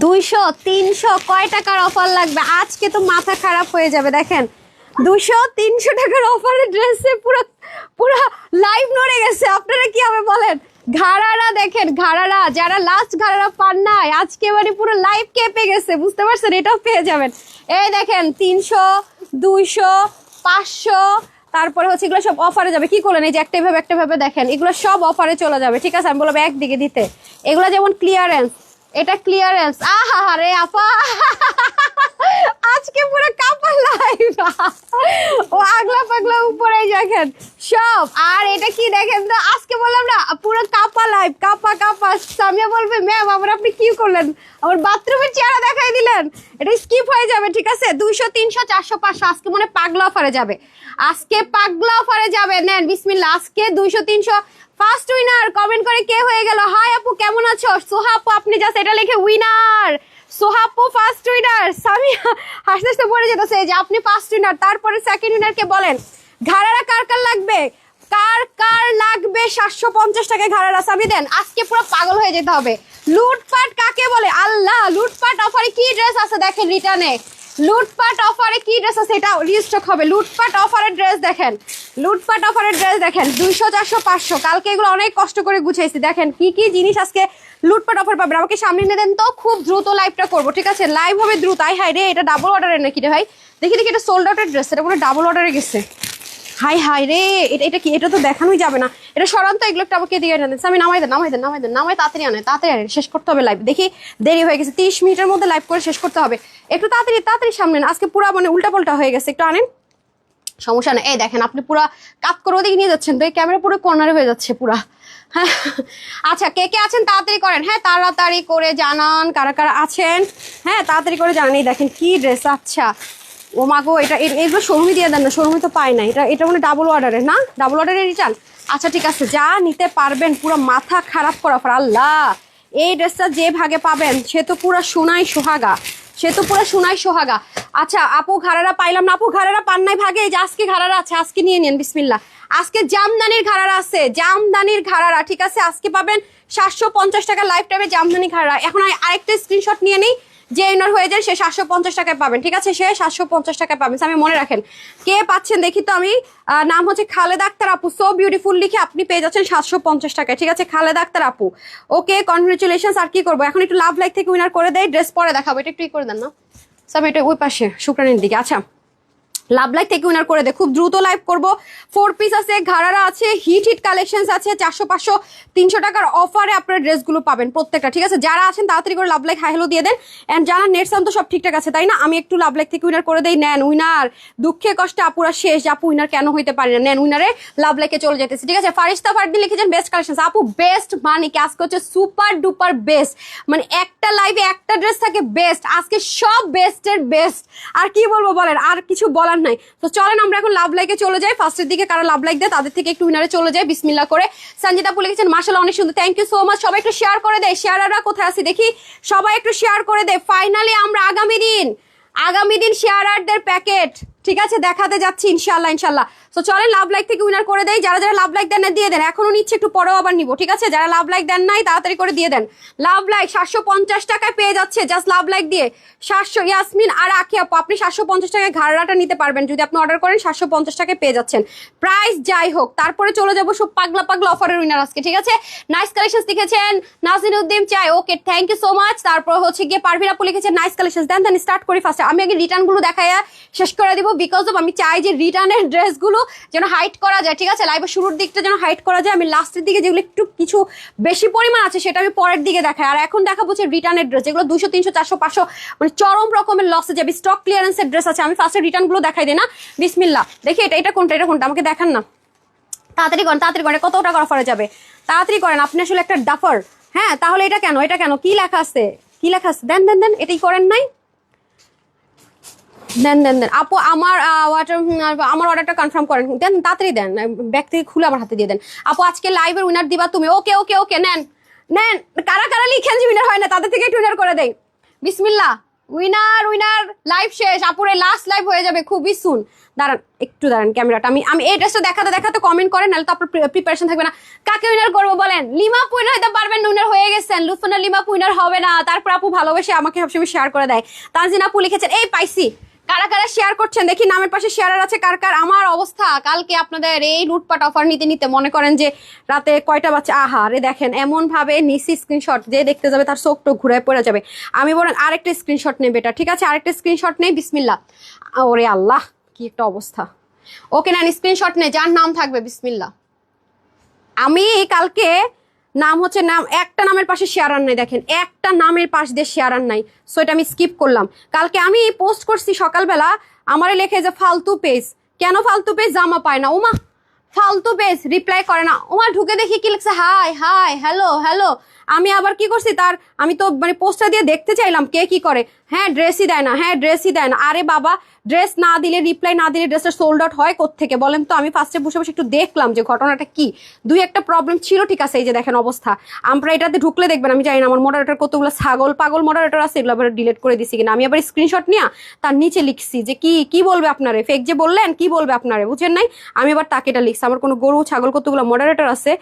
200 300 কয় টাকার অফার লাগবে? আজকে তো মাথা খারাপ হয়ে যাবে। দেখেন 200 300 টাকার অফারের ড্রেসে পুরো পুরো লাইভ নড়ে গেছে। আপনারা কি হবে বলেন? ঘাড়ারা দেখেন, ঘাড়ারা যারা লাস্ট ঘাড়ারা পান নাই আজকে মানে পুরো লাইভ কেঁপে গেছে, বুঝতে পারছেন? এটাও পেয়ে যাবেন। এই দেখেন 300 200 500, তারপরে হচ্ছে এগুলো সব অফারে যাবে। কি করলেন? এই যে একটা ভাবে দেখেন, এগুলো সব অফারে চলে যাবে। ঠিক আছে, আমি বলবো একদিকে দিতে। এগুলো যেমন ক্লিয়ারেন্স, এটা ক্লিয়ারেন্স। আহা রে আপা, আজকে পুরো কাপা লাইভ, ও আগলা পাগলা উপরে দেখেন সব। আর এটা কি দেখেন তো, আজকে বললাম না পুরো কাপা লাইভ, কাপা কাপা। সামিয়া বলবে ম্যাম আবার আপনি কি করলেন, আমার বাথরুমের চেহারা দেখাই দিলেন। এটা স্কিপ হয়ে যাবে। ঠিক আছে, 200 300 400 500 আজকে মনে পাগলা অফারে যাবে। আজকে পাগলা অফারে যাবে। নেন বিসমিল্লাহ। আজকে 200 300 ফার্স্ট উইনার কমেন্ট করে কে হয়ে গেল? হাই আপু কেমন আছো? সোহা আপু, আপনি জাস্ট এটা লিখে উইনার। সোহা আপু ফার্স্ট উইনার। সামিয়া হাসতে হাসতে পড়ে যেতেছে যে আপনি ফার্স্ট উইনার। তারপরে সেকেন্ড উইনার কে বলেন? ঘাড়ারা কার কার লাগবে? কার কার লাগবে 750 টাকা ঘাড়ারা? সামি দেন। আজকে পুরো পাগল হয়ে যেতে হবে। লুটপাট কাকে বলে? আল্লাহ, লুটপাট অফারে কি ড্রেস আছে দেখেন রিটার্নে। লুটপাট অফারে কি ড্রেস আছে এটা রিস্টক হবে। লুটপাট অফারের ড্রেস দেখেন, লুটপাট অফারের ড্রেস দেখেন। 200 400 500 কালকে এগুলো অনেক কষ্ট করে গুছাইছি। দেখেন কি কি জিনিস আজকে লুটপাট অফার পাবেন। আমাকে সামনে নিয়ে দেন তো, খুব দ্রুত লাইভটা করবো। ঠিক আছে, লাইভ হবে দ্রুত। আই হাই রে, এটা ডাবল অর্ডারের নাকি রে ভাই? দেখি দেখি, এটা সোল্ড আউটের ড্রেস, এটা পুরো ডাবল অর্ডারে গেছে। হাই হাই রে, এটা কি? এটা তো দেখানোই যাবে না। এটা সরান্ত, এগুলো একটা আমাকে দিয়ে আনেন। আমি নামাই দেন, নামাই তাড়াতাড়ি আনে, তাড়াতাড়ি আনে, শেষ করতে হবে লাইভ। দেখি দেরি হয়ে গেছে, 30 মিনিটের মধ্যে লাইভ করে শেষ করতে হবে। একটু তাড়াতাড়ি তাড়াতাড়ি সামনে। আজকে পুরো মানে উল্টা পাল্টা হয়ে গেছে, একটু আনেন। সমস্যা নেই। এই দেখেন আপনি পুরা কাত করে ওদিকে নিয়ে যাচ্ছেন তো এই ক্যামেরা পুরো কর্নারে হয়ে যাচ্ছে পুরা। হ্যাঁ আচ্ছা, কে কে আছেন তাড়াতাড়ি করেন। হ্যাঁ তাড়াতাড়ি করে জানান কারা কারা আছেন। হ্যাঁ তাড়াতাড়ি করে জানান। এই দেখেন কি ড্রেস। আচ্ছা ও মাগো, এটা এগুলো শোরুমে দিয়ে দেন না, শোরুমে তো পাই না। এটা মানে ডাবল অর্ডারের না? ডাবল অর্ডারের রিটার্ন। আচ্ছা ঠিক আছে, যা নিতে পারবেন পুরো মাথা খারাপ করা অফার। আল্লাহ, এই ড্রেসটা যে ভাগে পাবেন সে তো পুরো সোনাই সোহাগা, সে তো পুরো সোনাই সোহাগা। আচ্ছা আপু ঘাড়ারা পাইলাম না। আপু ঘাড়ারা পান নাই ভাগে? এই যে আজকে ঘাড়ারা আছে, আজকে নিয়ে নেন বিসমিল্লাহ। আজকে জামদানির ঘাড়ারা আছে, জামদানির ঘাড়ারা। ঠিক আছে, আজকে পাবেন 750 টাকা লাইফ টাইমে জামদানি ঘাড়ারা। এখন আরেকটা স্ক্রিনশট নিয়ে নিই, যে ইনার হয়ে যায় সে 750 টাকায় পাবেন। ঠিক আছে, সে 750 টাকায় পাবেন। আমি মনে রাখেন কে পাচ্ছেন দেখি তো আমি। নাম হচ্ছে খালেদা আক্তার আপু, সো বিউটিফুল লিখে আপনি পেয়ে যাচ্ছেন 750 টাকায়। ঠিক আছে, খালেদা আক্তার আপু, ওকে কনগ্রেচুলেশন। আর কি করবো এখন, একটু লাভ লাইক থেকে উইনার করে দেয়। ড্রেস পরে দেখাবো, এটা একটু করে দেন না সামি, এটা ওই পাশে শুক্রানির দিকে। আচ্ছা লাভ লাইক থেকে উইনার করে দে, খুব দ্রুত লাইভ করবো। 4 পিস আছে, ঘাড়ারা আছে, হিট হিট কালেকশন আছে। 400 500 300 টাকার অফারে আপনার ড্রেসগুলো পাবেন প্রত্যেকটা। ঠিক আছে, যারা আছেন তাড়াতাড়ি করে লাভ লাইক হাই হ্যালো দিয়ে দেন। এন্ড যারা নেট সাউন্ড তো সব ঠিকঠাক আছে তাই না? আমি একটু লাভ লাইক থেকে উইনার করে দেই। নেন উইনার। দুঃখে কষ্টে আপুরা শেষ, আপু উইনার কেন হইতে পারি না? নেন উইনারে লাভ লাইকে চলে যেতেছে। ঠিক আছে, ফারিস্তা ফারদি লিখেছেন বেস্ট কালেকশন। আপু বেস্ট মানে কি? আজকে হচ্ছে সুপার ডুপার বেস্ট, মানে একটা লাইভে একটা ড্রেস থাকে বেস্ট। আজকে সব বেস্টের বেস্ট। আর কি বলবো বলেন, আর কিছু বলার নাই। তো চলেন আমরা এখন লাভ লাইকে চলে যাই। ফার্স্টের দিকে কারা লাভ লাইক দেয় তাদের থেকে একটু উইনারে চলে যায় বিসমিল্লাহ করে। সঞ্জিতা আপু লিখেছেন মাশাআল্লাহ অনেক সুন্দর, থ্যাংক ইউ সো মাচ। সবাই একটু শেয়ার করে দেয়। শেয়াররা কোথায় আছে দেখি, সবাই একটু শেয়ার করে দেয়। ফাইনালি আমরা আগামী দিন শেয়ারারদের প্যাকেট ঠিক আছে দেখাতে যাচ্ছি ইনশাল্লাহ ইনশাল্লাহ। তো চলেন লাভ লাইক থেকে উইনার করে দেয়। যারা যারা লাভ লাইক দেন দিয়ে দেন, এখনো নিচ্ছে, একটু পরেও আবার নিবো। ঠিক আছে, যারা লাভ লাইক দেন নাই তাড়াতাড়ি করে দিয়ে দেন। লাভ লাইক 750 টাকায় পেয়ে যাচ্ছে, জাস্ট লাভ লাইক দিয়ে 700। ইয়াসমিন আর আখি আপু, আপনি 750 টাকায় ঘাড়াটা নিতে পারবেন যদি আপনি অর্ডার করেন। 750 টাকায় পেয়ে যাচ্ছেন। প্রাইস যাই হোক, তারপরে চলে যাবো সব পাগলা পাগলা অফারের উইনার আজকে। ঠিক আছে, নাইস কালেকশন লিখেছেন নাজিন উদ্দিন চাই, okay thank you so much. তারপর হচ্ছে গিয়ে পারভিন আপু লিখেছেন nice collection. Then then start করি ফার্স্টে। আমি আগে রিটার্ন গুলো দেখাইয়া শেষ করে দিব, বিকজ অফ আমি চাই যে রিটার্নের ড্রেসগুলো যেন হাইট করা যায়। ঠিক আছে, লাইভের শুরুর দিকটা যেন হাইট করা যায়। আমি লাস্টের দিকে যেগুলো একটু কিছু বেশি পরিমাণ আছে সেটা আমি পরের দিকে দেখাই। আর এখন দেখাবো হচ্ছে রিটার্নের ড্রেস, যেগুলো 200 300 400 500 মানে চরম রকমের লসে যাবে। স্টক ক্লিয়ারেন্সের ড্রেস আছে। আমি ফার্স্টে রিটার্ন গুলো দেখাই দিই না বিসমিল্লাহ। দেখি এটা কোনটা, এটা কোনটা আমাকে দেখান না। তাড়াতাড়ি করেন তাড়াতাড়ি করেন, কত টাকা অফারে যাবে তাড়াতাড়ি করেন। আপনি আসলে একটা ডাফার। হ্যাঁ তাহলে এটা কেন, এটা কেন, কি লেখা আছে, কি লেখা আছে? দেন দেন দেন, এটাই করেন নাই। দেন দেন দেন আপু, আমার অর্ডারটা কনফার্ম করেন। দেন তাড়াতাড়ি দেন, ব্যাগ থেকে খুলে আমার হাতে দিয়ে দেন। আপু আজকে লাইভের উইনার দিবা তুমি? ওকে ওকে ওকে, নেন নেন। কারা কারা লিখেন যে উইনার হয় না তাদের থেকে একটু উইনার করে দেই বিসমিল্লাহ। উইনার উইনার, লাইভ শেষ আপুরে, লাস্ট লাইভ হয়ে যাবে খুবই সুন। দাঁড়ান একটু দাঁড়ান ক্যামেরাটা, আমি এই ড্রেসটা দেখাতে দেখাতে কমেন্ট করেন, নাহলে তো আপনার প্রিপারেশন থাকবে না। কাকে উইনার করবো বলেন? লিমা উইনার হতে পারবেন, উইনার হয়ে গেছেন। লুৎফুন্নাহ লিমা উইনার হবে না। তারপর আপু ভালোবেসে আমাকে সবসময় শেয়ার করে দেয়। তানজিন আপু লিখেছেন, এই পাইছি। কারা কারা শেয়ার করছেন দেখি, নামের পাশে শেয়ার আছে কার কার। আমার অবস্থা কালকে আপনাদের এই লুটপাট অফার নিতে নিতে মনে করেন যে রাতে কয়টা বাচ্চা, আহা রে দেখেন এমন ভাবে নিছি স্ক্রিনশট, যে দেখতে যাবে তার চোখ টোক ঘুরে পড়ে যাবে। আমি বলেন আরেকটা স্ক্রিনশট নেই বেটা, ঠিক আছে আরেকটা স্ক্রিনশট নেই, বিসমিল্লাহ। ওরে আল্লাহ কি একটা অবস্থা। ওকে নেন স্ক্রিনশট নেই, যার নাম থাকবে বিসমিল্লাহ। আমি কালকে নাম হচ্ছে নাম, একটা নামের পাশে শেয়ার নাই, দেখেন একটা নামের পাশ দিয়ে শেয়ার নাই, সো এটা আমি স্কিপ করলাম। কালকে আমি পোস্ট করছি সকালবেলা, আমারে লেখে যে ফালতু পেজ, কেন ফালতু পেজ? জামা পায় না। ওমা ফালতু পেজ, রিপ্লাই করে না। ওমা ঢুকে দেখি কি লিখছে, হাই হাই হ্যালো হ্যালো। আমি আবার কি করছি, তার আমি তো মানে পোস্টটা দিয়ে দেখতে চাইলাম কে কি করে। হ্যাঁ ড্রেসই দেয় না, হ্যাঁ ড্রেসই দেয় না। আরে বাবা ড্রেস না দিলে, রিপ্লাই না দিলে ড্রেসটা সোল্ড আউট হয় কোত্থেকে বলেন তো? আমি ফার্স্টে বসে বসে একটু দেখলাম যে ঘটনাটা কি। দুই একটা প্রবলেম ছিল, ঠিক আছে এই যে দেখেন অবস্থা। আমরা এটাতে ঢুকলে দেখবেন, আমি জানি না আমার মডারেটর কতগুলো ছাগল পাগল মডারেটর আছে, এগুলো আবার ডিলিট করে দিছি কিনা। আমি আবার স্ক্রিনশট নিয়ে তার নিচে লিখছি যে কি বলবে আপনারে, ফেক যে বললেন কি বলবে আপনারে, বুঝেন নাই? আমি আবার তাকে এটা লিখছি। আমার কোনো গরু ছাগল কতগুলো মডারেটর আছে,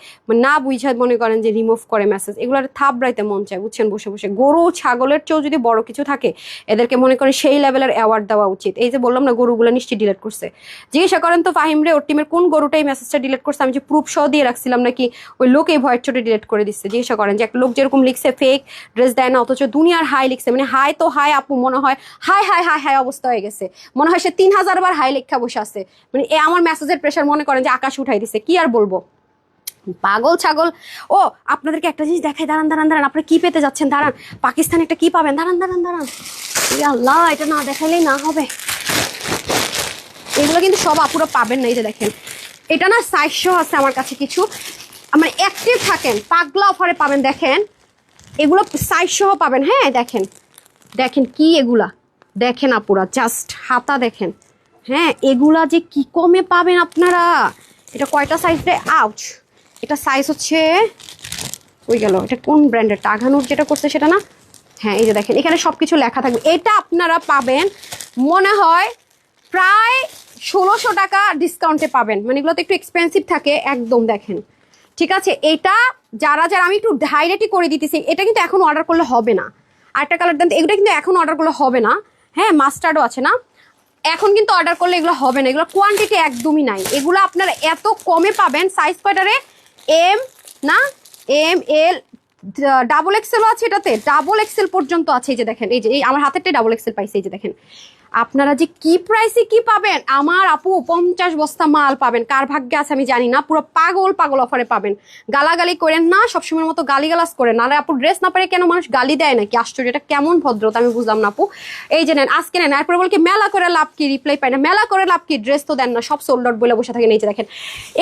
না বুঝা মনে করেন যে রিমুভ করে মেসেজ, এগুলো থাবড়াইতে মন চায় বুঝছেন বসে বসে। গরু ছাগলের চেয়েও যদি বড় কিছু থাকে, এদেরকে মনে করেন সেই লেভেলের অ্যাওয়ার্ড দেওয়া উচিত। এই যে বললাম না গরুগুলো নিশ্চয়ই ডিলিট করছে। জিজ্ঞাসা করেন তো ফাহিম রে ওর টিমের কোন গরুটাই মেসেজটা ডিলিট করছে। আমি যে প্রুফ সহ দিয়ে রাখছিলাম নাকি ওই লোক এই ভয়ের চোটে ডিলিট করে দিচ্ছে। জিজ্ঞাসা করেন যে একটা লোক যেরকম লিখছে ফেক ড্রেস দেয় না, অথচ দুনিয়ার হাই লিখছে, মানে হাই তো হাই আপু, মনে হয় হাই হাই হাই হাই অবস্থা হয়ে গেছে। মনে হয় সে 3000 বার হাই লেখা বসে আছে, মানে এ আমার মেসেজের প্রেশার মনে করেন যে আকাশ উঠাই দিছে। কি আর বলবো, পাগল ছাগল। ও আপনাদেরকে একটা জিনিস দেখাই, দাঁড়ান দাঁড়ান দাঁড়ান, আপনারা কি পেতে যাচ্ছেন? দাঁড়ান, পাকিস্তানে একটা কি পাবেন, দাঁড়ান দাঁড়ান দাঁড়ান। আল্লাহ এটা না দেখাইলেই না হবে। এগুলো কিন্তু সব আপুরা পাবেন না। এই যে দেখেন এটা না সাইজও আছে আমার কাছে কিছু, মানে অ্যাক্টিভ থাকেন পাগলা অফারে পাবেন। দেখেন এগুলো সাইজ সহ পাবেন। হ্যাঁ দেখেন দেখেন কি এগুলা, দেখেন আপুরা জাস্ট হাতা দেখেন। হ্যাঁ এগুলা যে কি কমে পাবেন আপনারা। এটা কয়টা সাইজ দেয়? আউচ, এটা সাইজ হচ্ছে ওই গেল, এটা কোন ব্র্যান্ডের? টাঘানুর যেটা করছে সেটা না? হ্যাঁ এই যে দেখেন এখানে সব কিছু লেখা থাকবে। এটা আপনারা পাবেন মনে হয় প্রায় 1600 টাকা ডিসকাউন্টে পাবেন, মানে এগুলো তো একটু এক্সপেন্সিভ থাকে একদম। দেখেন ঠিক আছে, এটা যারা যারা আমি একটু হাইলাইটই করে দিতেছি, এটা কিন্তু এখন অর্ডার করলে হবে না। আরেকটা কালার দেন, এগুলো কিন্তু এখন অর্ডার করলে হবে না। হ্যাঁ মাস্টার্ডও আছে না, এখন কিন্তু অর্ডার করলে এগুলো হবে না, এগুলো কোয়ান্টিটি একদমই নাই। এগুলো আপনারা এত কমে পাবেন। সাইজ কয়টারে? এম না এম এল ডাবল এক্সেলও আছে, এটাতে ডাবল এক্সেল পর্যন্ত আছে। এই যে দেখেন, এই যে এই আমার হাতেরটাই ডাবল এক্সেল পাইছে। এই যে দেখেন আপনারা যে কি প্রাইসে কি পাবেন, আমার আপু 50 বস্তা মাল পাবেন। কার ভাগ্যে আছে আমি জানি না, পুরো পাগল পাগল অফারে পাবেন। গালাগালি করেন না, সবসময়ের মতো গালিগালাজ করেন না। আপু ড্রেস না পারে কেন মানুষ গালি দেয় নাকি? আশ্চর্য, এটা কেমন ভদ্রতা আমি বুঝলাম না আপু। এই যে নেন আজকে নেন, এরপরে বল কি মেলা করে লাভ কি, রিপ্লাই পাই না। মেলা করে লাভ কি, ড্রেস তো দেন না, সব সোল্ড আউট বলে বসে থাকেন। এই যে দেখেন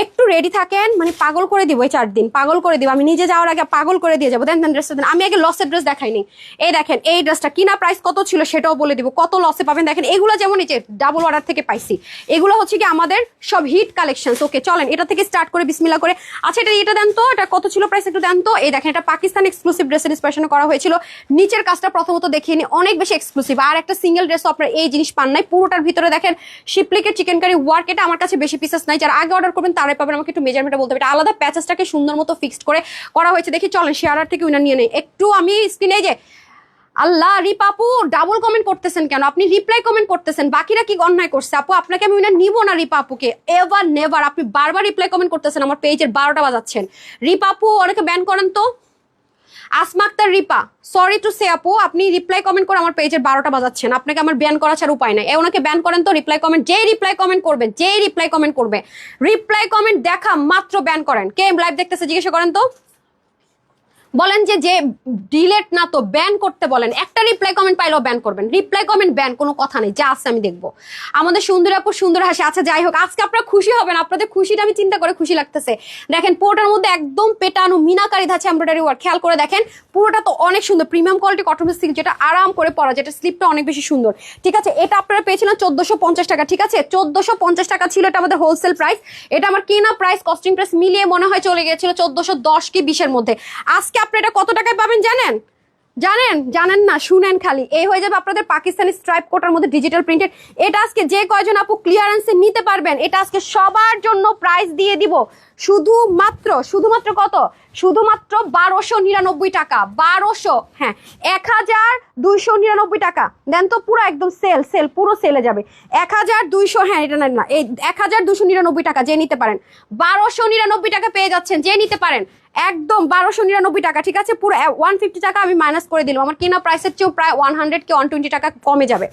একটু রেডি থাকেন, মানে পাগল করে দিব এই 4 দিন, পাগল করে দিব। আমি নিজে যাওয়ার আগে পাগল করে দিয়ে যাবো। দেন দেন ড্রেসটা দেন। আমি আগে লসের ড্রেস দেখাইনি। এই দেখেন এই ড্রেসটা কিনা প্রাইস কত ছিল সেটাও বলে দিব, কত লসে পাবেন। দেখেন এগুলো যেমন এই যে ডাবল অর্ডার থেকে পাইছি, এগুলো হচ্ছে কি আমাদের সব হিট কালেকশন। ওকে চলেন এটা থেকে স্টার্ট করে বিসমিল্লাহ করে। আচ্ছা এটা দেন তো, এটা কত ছিল প্রাইস একটু দেন তো। এই দেখেন এটা পাকিস্তান এক্সক্লুসিভ ড্রেসের ইন্সপিরেশন করা হয়েছিল। নিচের কাজটা প্রথমত দেখিয়ে নি, অনেক বেশি এক্সক্লুসিভ। আর একটা সিঙ্গেল ড্রেস আপনারা এই জিনিস পান নাই। পুরোটার ভিতরে দেখেন শিপলিকের চিকেন কারি ওয়ার্ক, এটা আমার কাছে বেশি পিসেস নাই। যারা আগে অর্ডার করবেন তারাই পাবেন। আমাকে একটু মেজারমেন্টটা বলতে হবে। এটা আলাদা প্যাচেসটাকে সুন্দর মতো ফিক্সড করে করা হয়েছে। দেখি চলেন শেয়ারার থেকে উইনার নিয়ে নেই একটু। আমি স্ক্রিনে যে আল্লাহ রিপ আপু ডাবল কমেন্ট করতেছেন কেন? আপনি রিপ্লাই কমেন্ট করতেছেন, বাকিরা কি অন্যায় করছে? আপু আপনাকে আমি উইনার নিব না রিপ আপুকে, এভার নেভার। আপনি বারবার রিপ্লাই কমেন্ট করতেছেন, আমার পেজের 12টা বাজাচ্ছেন। রিপ আপু অনেকে ব্যান করেন তো। Asma Akter Ripa, sorry to say আপু আপনি রিপ্লাই কমেন্ট করে আমার পেজের 12টা বাজাচ্ছেন। আপনাকে আমার ব্যান করা ছাড়া উপায় নাই। ওনাকে ব্যান করেন তো। রিপ্লাই কমেন্ট যেই রিপ্লাই কমেন্ট করবে, রিপ্লাই কমেন্ট দেখা মাত্র ব্যান করেন। কে লাইভ দেখতেছে জিজ্ঞাসা করেন তো, বলেন যে ডিলেট না তো ব্যান করতে বলেন। একটা রিপ্লাই কমেন্ট পাইলেও ব্যান করবেন। রিপ্লাই কমেন্ট ব্যান কোনো কথা নেই, যা আছে আমি দেখবো। আমাদের সুন্দর আপু সুন্দর হাসি। আচ্ছা যাই হোক, আজকে আপনারা খুশি হবেন। আপনাদের খুশিটা আমি চিন্তা করে খুশি লাগতেছে। দেখেন পুরোটার মধ্যে একদম পেটানো মিনাকারি ধাঁচে এমব্রয়ডারি ওয়ার্ক, খেয়াল করে দেখেন পুরোটা তো অনেক সুন্দর প্রিমিয়াম কোয়ালিটি কটন সিল্ক, যেটা আরাম করে পরা, যেটা স্লিপটা অনেক বেশি সুন্দর। ঠিক আছে এটা আপনারা পেয়েছিলেন 1450 টাকা। ঠিক আছে 1450 টাকা ছিল, এটা আমাদের হোলসেল প্রাইস। এটা আমার কেনা প্রাইস কস্টিং প্রাইস মিলিয়ে মনে হয় চলে গিয়েছিল 1410 কি 20-এর মধ্যে। আজকে আপনি এটা কত টাকায় পাবেন জানেন? জানেন না, শুনেন খালি, এই হয়ে যাবে আপনাদের পাকিস্তানি স্ট্রাইপ কোটার মধ্যে ডিজিটাল প্রিন্টেড। এটা আজকে যে কয়জন আপু ক্লিয়ারেন্সে নিতে পারবেন, এটা আজকে সবার জন্য প্রাইস দিয়ে দিব শুধুমাত্র কত, শুধুমাত্র 1299 টাকা। 1200, হ্যাঁ 1299 টাকা দেন তো, পুরো একদম সেল পুরো সেলে যাবে। 1200, হ্যাঁ এটা না, এই 1299 টাকা যে নিতে পারেন, 1299 টাকা পেয়ে যাচ্ছেন যে নিতে পারেন, একদম 1299 টাকা। ঠিক আছে, পুরো 150 টাকা আমি মাইনাস করে দিলাম, আমার কেনা প্রাইসের চেয়েও প্রায় 100 কি 120 টাকা কমে যাবে।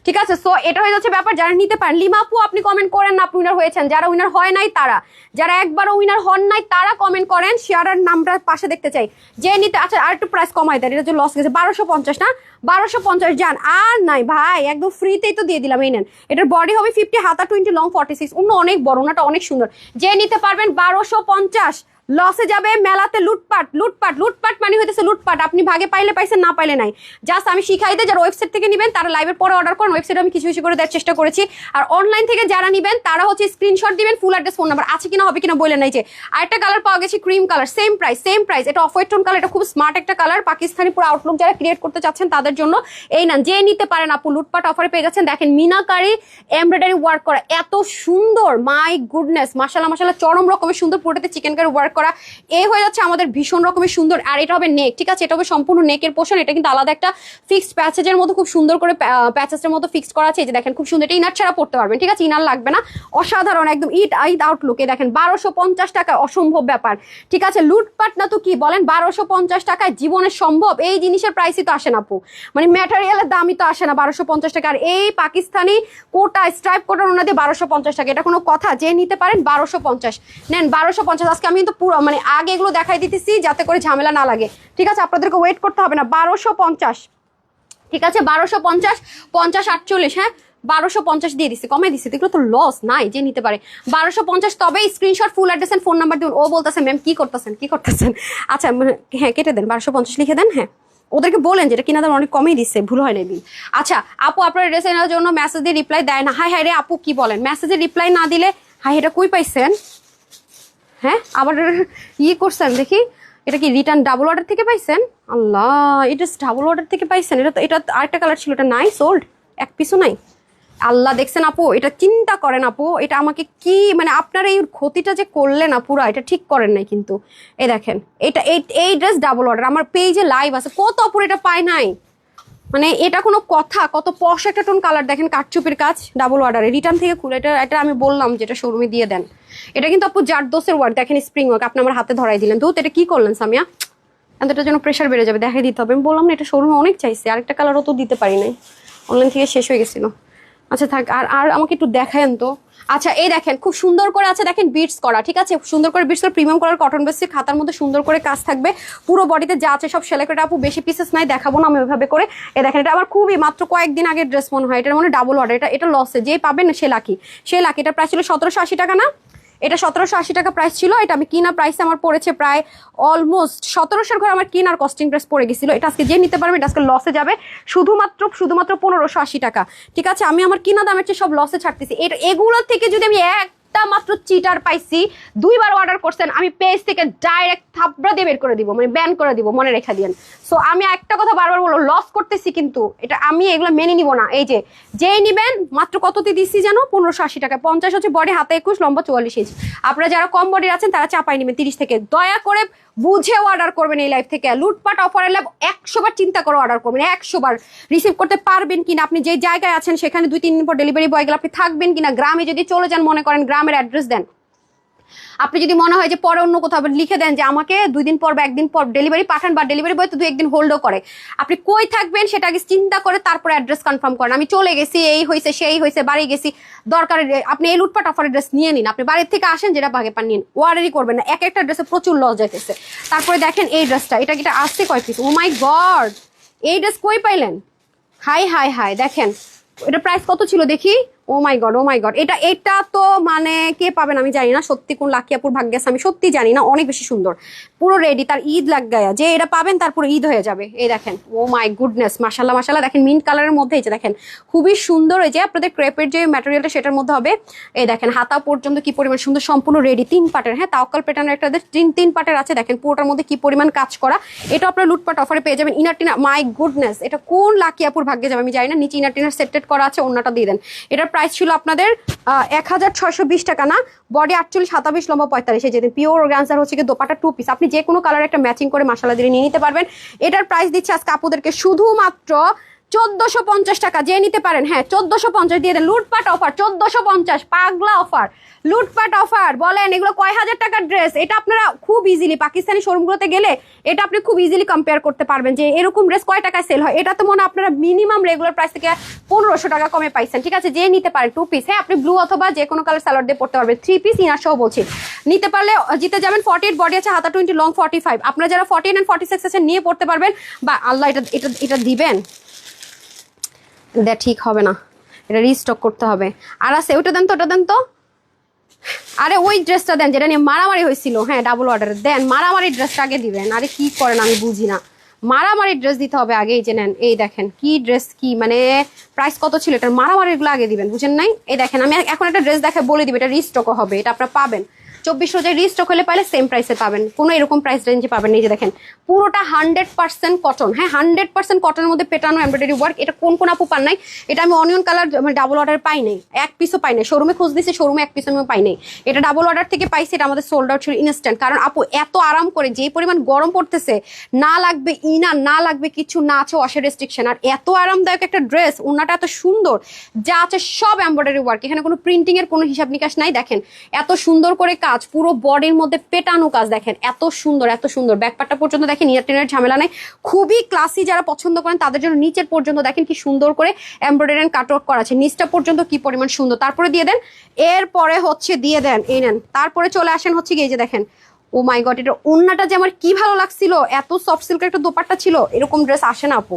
ঠিক আছে, সো এটা হয়ে যাচ্ছে ব্যাপার। যারা নিতে পারেন, লিমা আপু আপনি কমেন্ট করেন না আপনি উইনার হয়েছেন, যারা উইনার হয় নাই তারা, যারা একবারও উইনার হন নাই তারা কমেন্ট করেন, শেয়ারের নামটা পাশে দেখতে চাই যে নিতে। আচ্ছা আর একটু প্রাইস কমাই দেন, এটা যে লস গেছে 1250 না, 1250 যান আর নাই ভাই, একদম ফ্রিতেই তো দিয়ে দিলাম। এই নেন, এটার বডি হবে 50, হাতা 20, লং 46, অন্য অনেক বড়, ওনাটা অনেক সুন্দর, যে নিতে পারবেন 1250। লসে যাবে মেলাতে, লুটপাট মানে হইতেছে লুটপাট। আপনি ভাগে পাইলে পাইছেন, না পাইলে নাই। জাস্ট আমি শিখাই দিই, যারা ওয়েবসাইট থেকে নেবেন তারা লাইভের পরে অর্ডার করেন, ওয়েবসাইটে আমি কিছু কিছু করে দেওয়ার চেষ্টা করেছি। আর অনলাইন থেকে যারা নেবেন তারা হচ্ছে স্ক্রিনশট দিবেন, ফুল অ্যাড্রেস ফোন নাম্বার আছে কিনা হবে কিনা বলে নাই। যে আরেকটা কালার পাওয়া গেছে ক্রিম কালার, সেম প্রাইস, এটা অফ হোয়াইট টোন কালার, এটা খুব স্মার্ট একটা কালার, পাকিস্তানি পুরো আউটলুক যারা ক্রিয়েট করতে চাচ্ছেন তাদের জন্য এই না, যে নিতে পারেন আপু, লুটপাট অফারে পেয়ে যাচ্ছেন। দেখেন মিনাকারি এমব্রয়ডারি ওয়ার্ক করা, এত সুন্দর, মাই গুডনেস, মাশাআল্লাহ চরম রকমের সুন্দর, পুরোটাতে চিকেন কারি ওয়ার্ক করা, এই হয়ে যাচ্ছে আমাদের ভীষণ রকমের সুন্দর। আর এটা হবে নেক, ঠিক আছে, এটা হবে সম্পূর্ণ নেকের পোর্শন, এটা কিন্তু আলাদা একটা ফিক্সড প্যাচেজের মতো খুব সুন্দর করে প্যাচেজের মতো ফিক্সড করা আছে। এই যে দেখেন খুব সুন্দর, এটা ইনার ছাড়া পড়তে পারবেন, ঠিক আছে, ইনার লাগবে না, অসাধারণ একদম ঈদ আউটলুকে। দেখেন 1250 টাকা, অসম্ভব ব্যাপার। ঠিক আছে, লুটপাট না তো কি বলেন, 1250 টাকায় জীবনে সম্ভব? এই জিনিসের প্রাইসই তো আসে না আপু, মানে ম্যাটেরিয়ালের দামই তো আসে না 1250 টাকা। আর এই পাকিস্তানি কোটা স্ট্রাইপ কোটার ওনাদের 1250 টাকা, এটা কোনো কথা? যে নিতে পারেন 1250 নেন, 1250। আজকে আমি কিন্তু পুরো মানে আগে এগুলো দেখাই দিতেছি যাতে করে ঝামেলা না লাগে। ঠিক আছে, আপনাদেরকে ওয়েট করতে হবে না, 1250। ঠিক আছে, 1250, 50, 48, হ্যাঁ 1250 দিয়ে দিচ্ছি, কমে দিচ্ছি, এগুলো তো লস নাই, যে নিতে পারে 1250। তবে screenshot, full address and phone number দিন। ও বলতেছে ম্যাম কি করতেছেন, আচ্ছা হ্যাঁ কেটে দেন, 1250 লিখে দেন। হ্যাঁ ওদেরকে বলেন যেটা কিনা দাম অনেক কমেই দিচ্ছে, ভুল হয় না দিন। আচ্ছা আপু আপনার ড্রেস নেওয়ার জন্য মেসেজ দিয়ে রিপ্লাই দেয় না, হাই রে আপু কি বলেন, মেসেজে রিপ্লাই না দিলে হাই এটা কই পাইছেন? হ্যাঁ আবার করছেন দেখি, এটা কি রিটার্ন ডাবল অর্ডার থেকে পাইছেন? আল্লাহ, এটা ডাবল অর্ডার থেকে পাইছেন? এটা আরেকটা কালার ছিল, এটা নাই, সোল্ড, এক পিসও নাই। আল্লাহ, দেখছেন আপু, এটা চিন্তা করেন আপু, এটা আমাকে কি মানে আপনার এই ক্ষতিটা যে করলেন না পুরা, এটা ঠিক করেন নাই কিন্তু। এই দেখেন এটা, এই ড্রেস ডাবল অর্ডার, আমার পেজে লাইভ আছে, কত অপুর এটা পায় নাই, মানে এটা কোনো কথা? কত পশ একটা টোন কালার, দেখেন কাঠচুপির কাজ, ডাবল অর্ডারে, রিটার্ন থেকে খুলে, এটা আমি বললাম যেটা শোরুমে দিয়ে দেন। এটা কিন্তু আপু জারদোসের ওয়ার্ক, দেখেন স্প্রিং ওয়ার্ক, আপনি আমার হাতে ধরাই দিলেন, তো এটা কি করলেন সামিয়া? এটার জন্য প্রেশার বেড়ে যাবে, দেখাই দিতে হবে। আমি বললাম না এটা শোরুমে অনেক চাইছে, আরেকটা কালারও তো দিতে পারি নাই, অনলাইন থেকে শেষ হয়ে গেছিল। আচ্ছা থাক, আর আমাকে একটু দেখায়েন তো। আচ্ছা এই দেখেন খুব সুন্দর করে আছে, দেখেন বিটস করা, ঠিক আছে, সুন্দর করে বিটস করা, প্রিমিয়াম কলার কটন বেসের খাতার মধ্যে সুন্দর করে কাজ থাকবে, পুরো বডিতে যা আছে সব সেলাই করে। আপু বেশি পিসেস নাই, দেখাবো না আমি ওইভাবে করে। এই দেখেন এটা আমার খুবই মাত্র কয়েকদিন আগের ড্রেস মনে হয়, এটার মানে ডাবল অর্ডার, এটা লসে, যেই পাবেন সে লাকি। এটার প্রাইস ছিল 1780 টাকা না, এটা 1780 টাকা প্রাইস ছিল। এটা আমি কিনা প্রাইসে আমার পড়েছে প্রায় অলমোস্ট 1700 ঘরে আমার কিনার কস্টিং প্রাইস পড়ে গেছিল। এটা আজকে যে নিতে পারবে এটা আজকে লসে যাবে শুধুমাত্র 1580 টাকা। ঠিক আছে, আমি আমার কিনা দামের চেয়ে সব লসে ছাড়তেছি। এগুলোর থেকে যদি আমি একটা মাত্র চিটার পাইছি, 2বার অর্ডার করছেন, আমি পেজ থেকে ডাইরেক্ট থাপড়া দিয়ে বের করে দিব, মানে ব্যান করে দিব, মনে রেখে দিয়েন। সো আমি একটা কথা বারবার বলবো, লস করতেছি কিন্তু এটা আমি এগুলো মেনে নিব না। এই যেই নিবেন মাত্র কততে দিচ্ছি জানো, 1580 টাকা। 50 হচ্ছে বডি, হাতে 21, লম্বা 44 ইঞ্চ। আপনারা যারা কম বডির আছেন তারা চাপাই নেবেন 30 থেকে। দয়া করে বুঝে অর্ডার করবেন এই লাইভ থেকে। লুটপাট অফারের লাভ 100 বার চিন্তা করে অর্ডার করবেন, 100 বার রিসিভ করতে পারবেন কিনা, আপনি যে জায়গায় আছেন সেখানে 2-3 দিন পর ডেলিভারি বয় গেলে আপনি থাকবেন কিনা, গ্রামে যদি চলে যান, মনে করেন গ্রামের অ্যাড্রেস দেন। আপনি যদি মনে হয় যে পরে অন্য কোথাও লিখে দেন যে আমাকে 2 দিন পর বা 1 দিন পর ডেলিভারি পাঠান, বা ডেলিভারি বয় তো 2-1 দিন হোল্ডও করে, আপনি কই থাকবেন সেটা আগে চিন্তা করে তারপরে অ্যাড্রেস কনফার্ম করেন। আমি চলে গেছি, এই হয়েছে সেই হয়েছে, বাড়ি গেছি, দরকার আপনি এই লুটপাট অফারের ড্রেস নিয়ে নিন। আপনি বাড়ির থেকে আসেন, যেটা ভাগে পান নিন, ওয়ার্ডারই করবেন না। একটা ড্রেসে প্রচুর লস যাইতেছে। তারপরে দেখেন এই ড্রেসটা, এটা আসছে কয় পিস, ও মাই গড, এই ড্রেস কই পাইলেন? হাই দেখেন এটা প্রাইস কত ছিল দেখি, ও মাই গড, ও মাই গড, এটা তো মানে কে পাবেন আমি জানি না, সত্যি কোন লাকি আপুর ভাগ্যে আছে আমি সত্যি জানি না, অনেক বেশি সুন্দর, পুরো রেডি, তার ঈদ লাগ গায়া, যে এটা পাবেন তারপর ঈদ হয়ে যাবে। এই দেখেন, ও মাই গুডনেস, মাশাল্লাহ মাশাল্লাহ, দেখেন মিন্ট কালারের মধ্যে, এই যে দেখেন খুবই সুন্দর, এই যে আপনাদের ক্রেপের যে ম্যাটেরিয়ালটা সেটার মধ্যে হবে। এই দেখেন হাতা পর্যন্ত কি পরিমাণ সুন্দর, সম্পূর্ণ রেডি, 3 পাটের, হ্যাঁ তাওয়াক্কাল প্যাটার্নের একটা তিন পাটের আছে, দেখেন পুরোটার মধ্যে কি পরিমাণ কাজ করা। এটা আপনারা লুটপাট অফারে পেয়ে যাবেন। ইনার টিনার, মাই গুডনেস, এটা কোন লাকি আপুর ভাগ্যে যাবে আমি জানি না, নিচে ইনার টিনার সেটেড করা আছে, অন্যটা দিয়ে দেন। এটার প্রাইস ছিল আপনাদের 1620 টাকা না, বডি 48, 27, লম্বা 45, এই যে পিওর অর্গানজার হচ্ছে কি দোপাটা 2 পিস, আপনি যে কোনো কালার একটা ম্যাচিং করে মাশাআল্লাহ দিয়ে নিয়ে নিতে পারবেন। এটার প্রাইস দিচ্ছে আজকে আপুদেরকে শুধুমাত্র 1450 টাকা, যে নিতে পারেন, হ্যাঁ 1450 দিয়ে দেন, লুটপাট অফার 1450, পাগলা অফার, লুটপাট অফার। বলেন এগুলো কয় হাজার টাকার ড্রেস, এটা আপনারা খুব ইজিলি পাকিস্তানি শোরুমগুলোতে গেলে এটা আপনি খুব ইজিলি কম্পেয়ার করতে পারবেন যে এরকম ড্রেস কয় টাকায় সেল হয়। এটা তো মনে আপনারা মিনিমাম রেগুলার প্রাইস থেকে 1500 টাকা কমে পাইছেন, ঠিক আছে, যে নিতে পারেন 2 পিস, হ্যাঁ আপনি ব্লু অথবা যে কোনো কালার সালোয়ার দিয়ে পড়তে পারবেন, 3 পিস ইনার সহ বলছি, নিতে পারলে জিতে যাবেন। 48 বডি আছে, হাতা 20, লং 45, আপনারা যারা 48 and 46 আছে নিয়ে পড়তে পারবেন। বা আল্লাহ, এটা দিবেন, ঠিক হবে না, এটা রিস্টক করতে হবে। আর আছে ওটা দেন তো, ওটা দেন তো, আরে ওই ড্রেসটা দেন যেটা নিয়ে মারামারি হয়েছিল, হ্যাঁ ডাবল অর্ডার দেন, মারামারি ড্রেসটা আগে দিবেন। আরে কি করেন আমি বুঝি না, মারামারি ড্রেস দিতে হবে আগে। এই যে নেন, এই দেখেন কি ড্রেস, কি মানে প্রাইস কত ছিল এটার, মারামারিগুলো আগে দিবেন, বুঝেন নাই? এই দেখেন আমি এখন একটা ড্রেস দেখে বলে দিবে, এটা রিস্টকও হবে, এটা আপনারা পাবেন 2400 রিস্টক হলে পাইলে সেম প্রাইসে পাবেন, কোনো এরকম প্রাইস রেঞ্জে পাবেন। এই যে দেখেন পুরোটা 100% কটন, হ্যাঁ 100% কটনের মধ্যে পেটানো এমব্রয়ডারি ওয়ার্ক। এটা কোন কোন আপু পান নাই, এটা আমি অনিয়ন কালার ডাবল অর্ডার পাই নাই, এক পিসও পাই নাই, শোরুমে খোঁজ দিয়েছি, শোরুমে এক পিসও আমি পাই নাই। এটা ডাবল অর্ডার থেকে পাইছি, এটা আমাদের সোল্ড আউট ছিল ইনস্ট্যান্ট, কারণ আপু এত আরাম করে, যে পরিমাণ গরম পড়তেছে, না লাগবে ইনার, না লাগবে কিছু, না আছে ওয়াশের রেস্ট্রিকশন, আর এত আরামদায়ক একটা ড্রেস, ওনাটা এত সুন্দর, যা আছে সব এমব্রয়ডারি ওয়ার্ক, এখানে কোনো প্রিন্টিং এর কোনো হিসাব নিকাশ নাই। দেখেন এত সুন্দর করে কাজ, পুরো বডির মধ্যে পেটানো কাজ, দেখেন এত সুন্দর, এত সুন্দর, ব্যাকপার্টটা পর্যন্ত দেখেন নিয়ার টেনের ঝামেলা নাই, খুবই ক্লাসি, যারা পছন্দ করেন তাদের জন্য নিচের পর্যন্ত দেখেন কি সুন্দর করে এমব্রয়ডারি এন্ড কাটওয়ার্ক করা আছে, নিচটা পর্যন্ত কি পরিমাণ সুন্দর। তারপরে দিয়ে দেন, এরপরে হচ্ছে দিয়ে দেন, এই নেন, তারপরে চলে আসেন হচ্ছে কি এই যে দেখেন, ও মাই গড, এটা ওন্নাটা যে আমার কি ভালো লাগছিল, এত সফট সিল্কের একটা দোপাট্টা ছিল, এরকম ড্রেস আসে না আপু,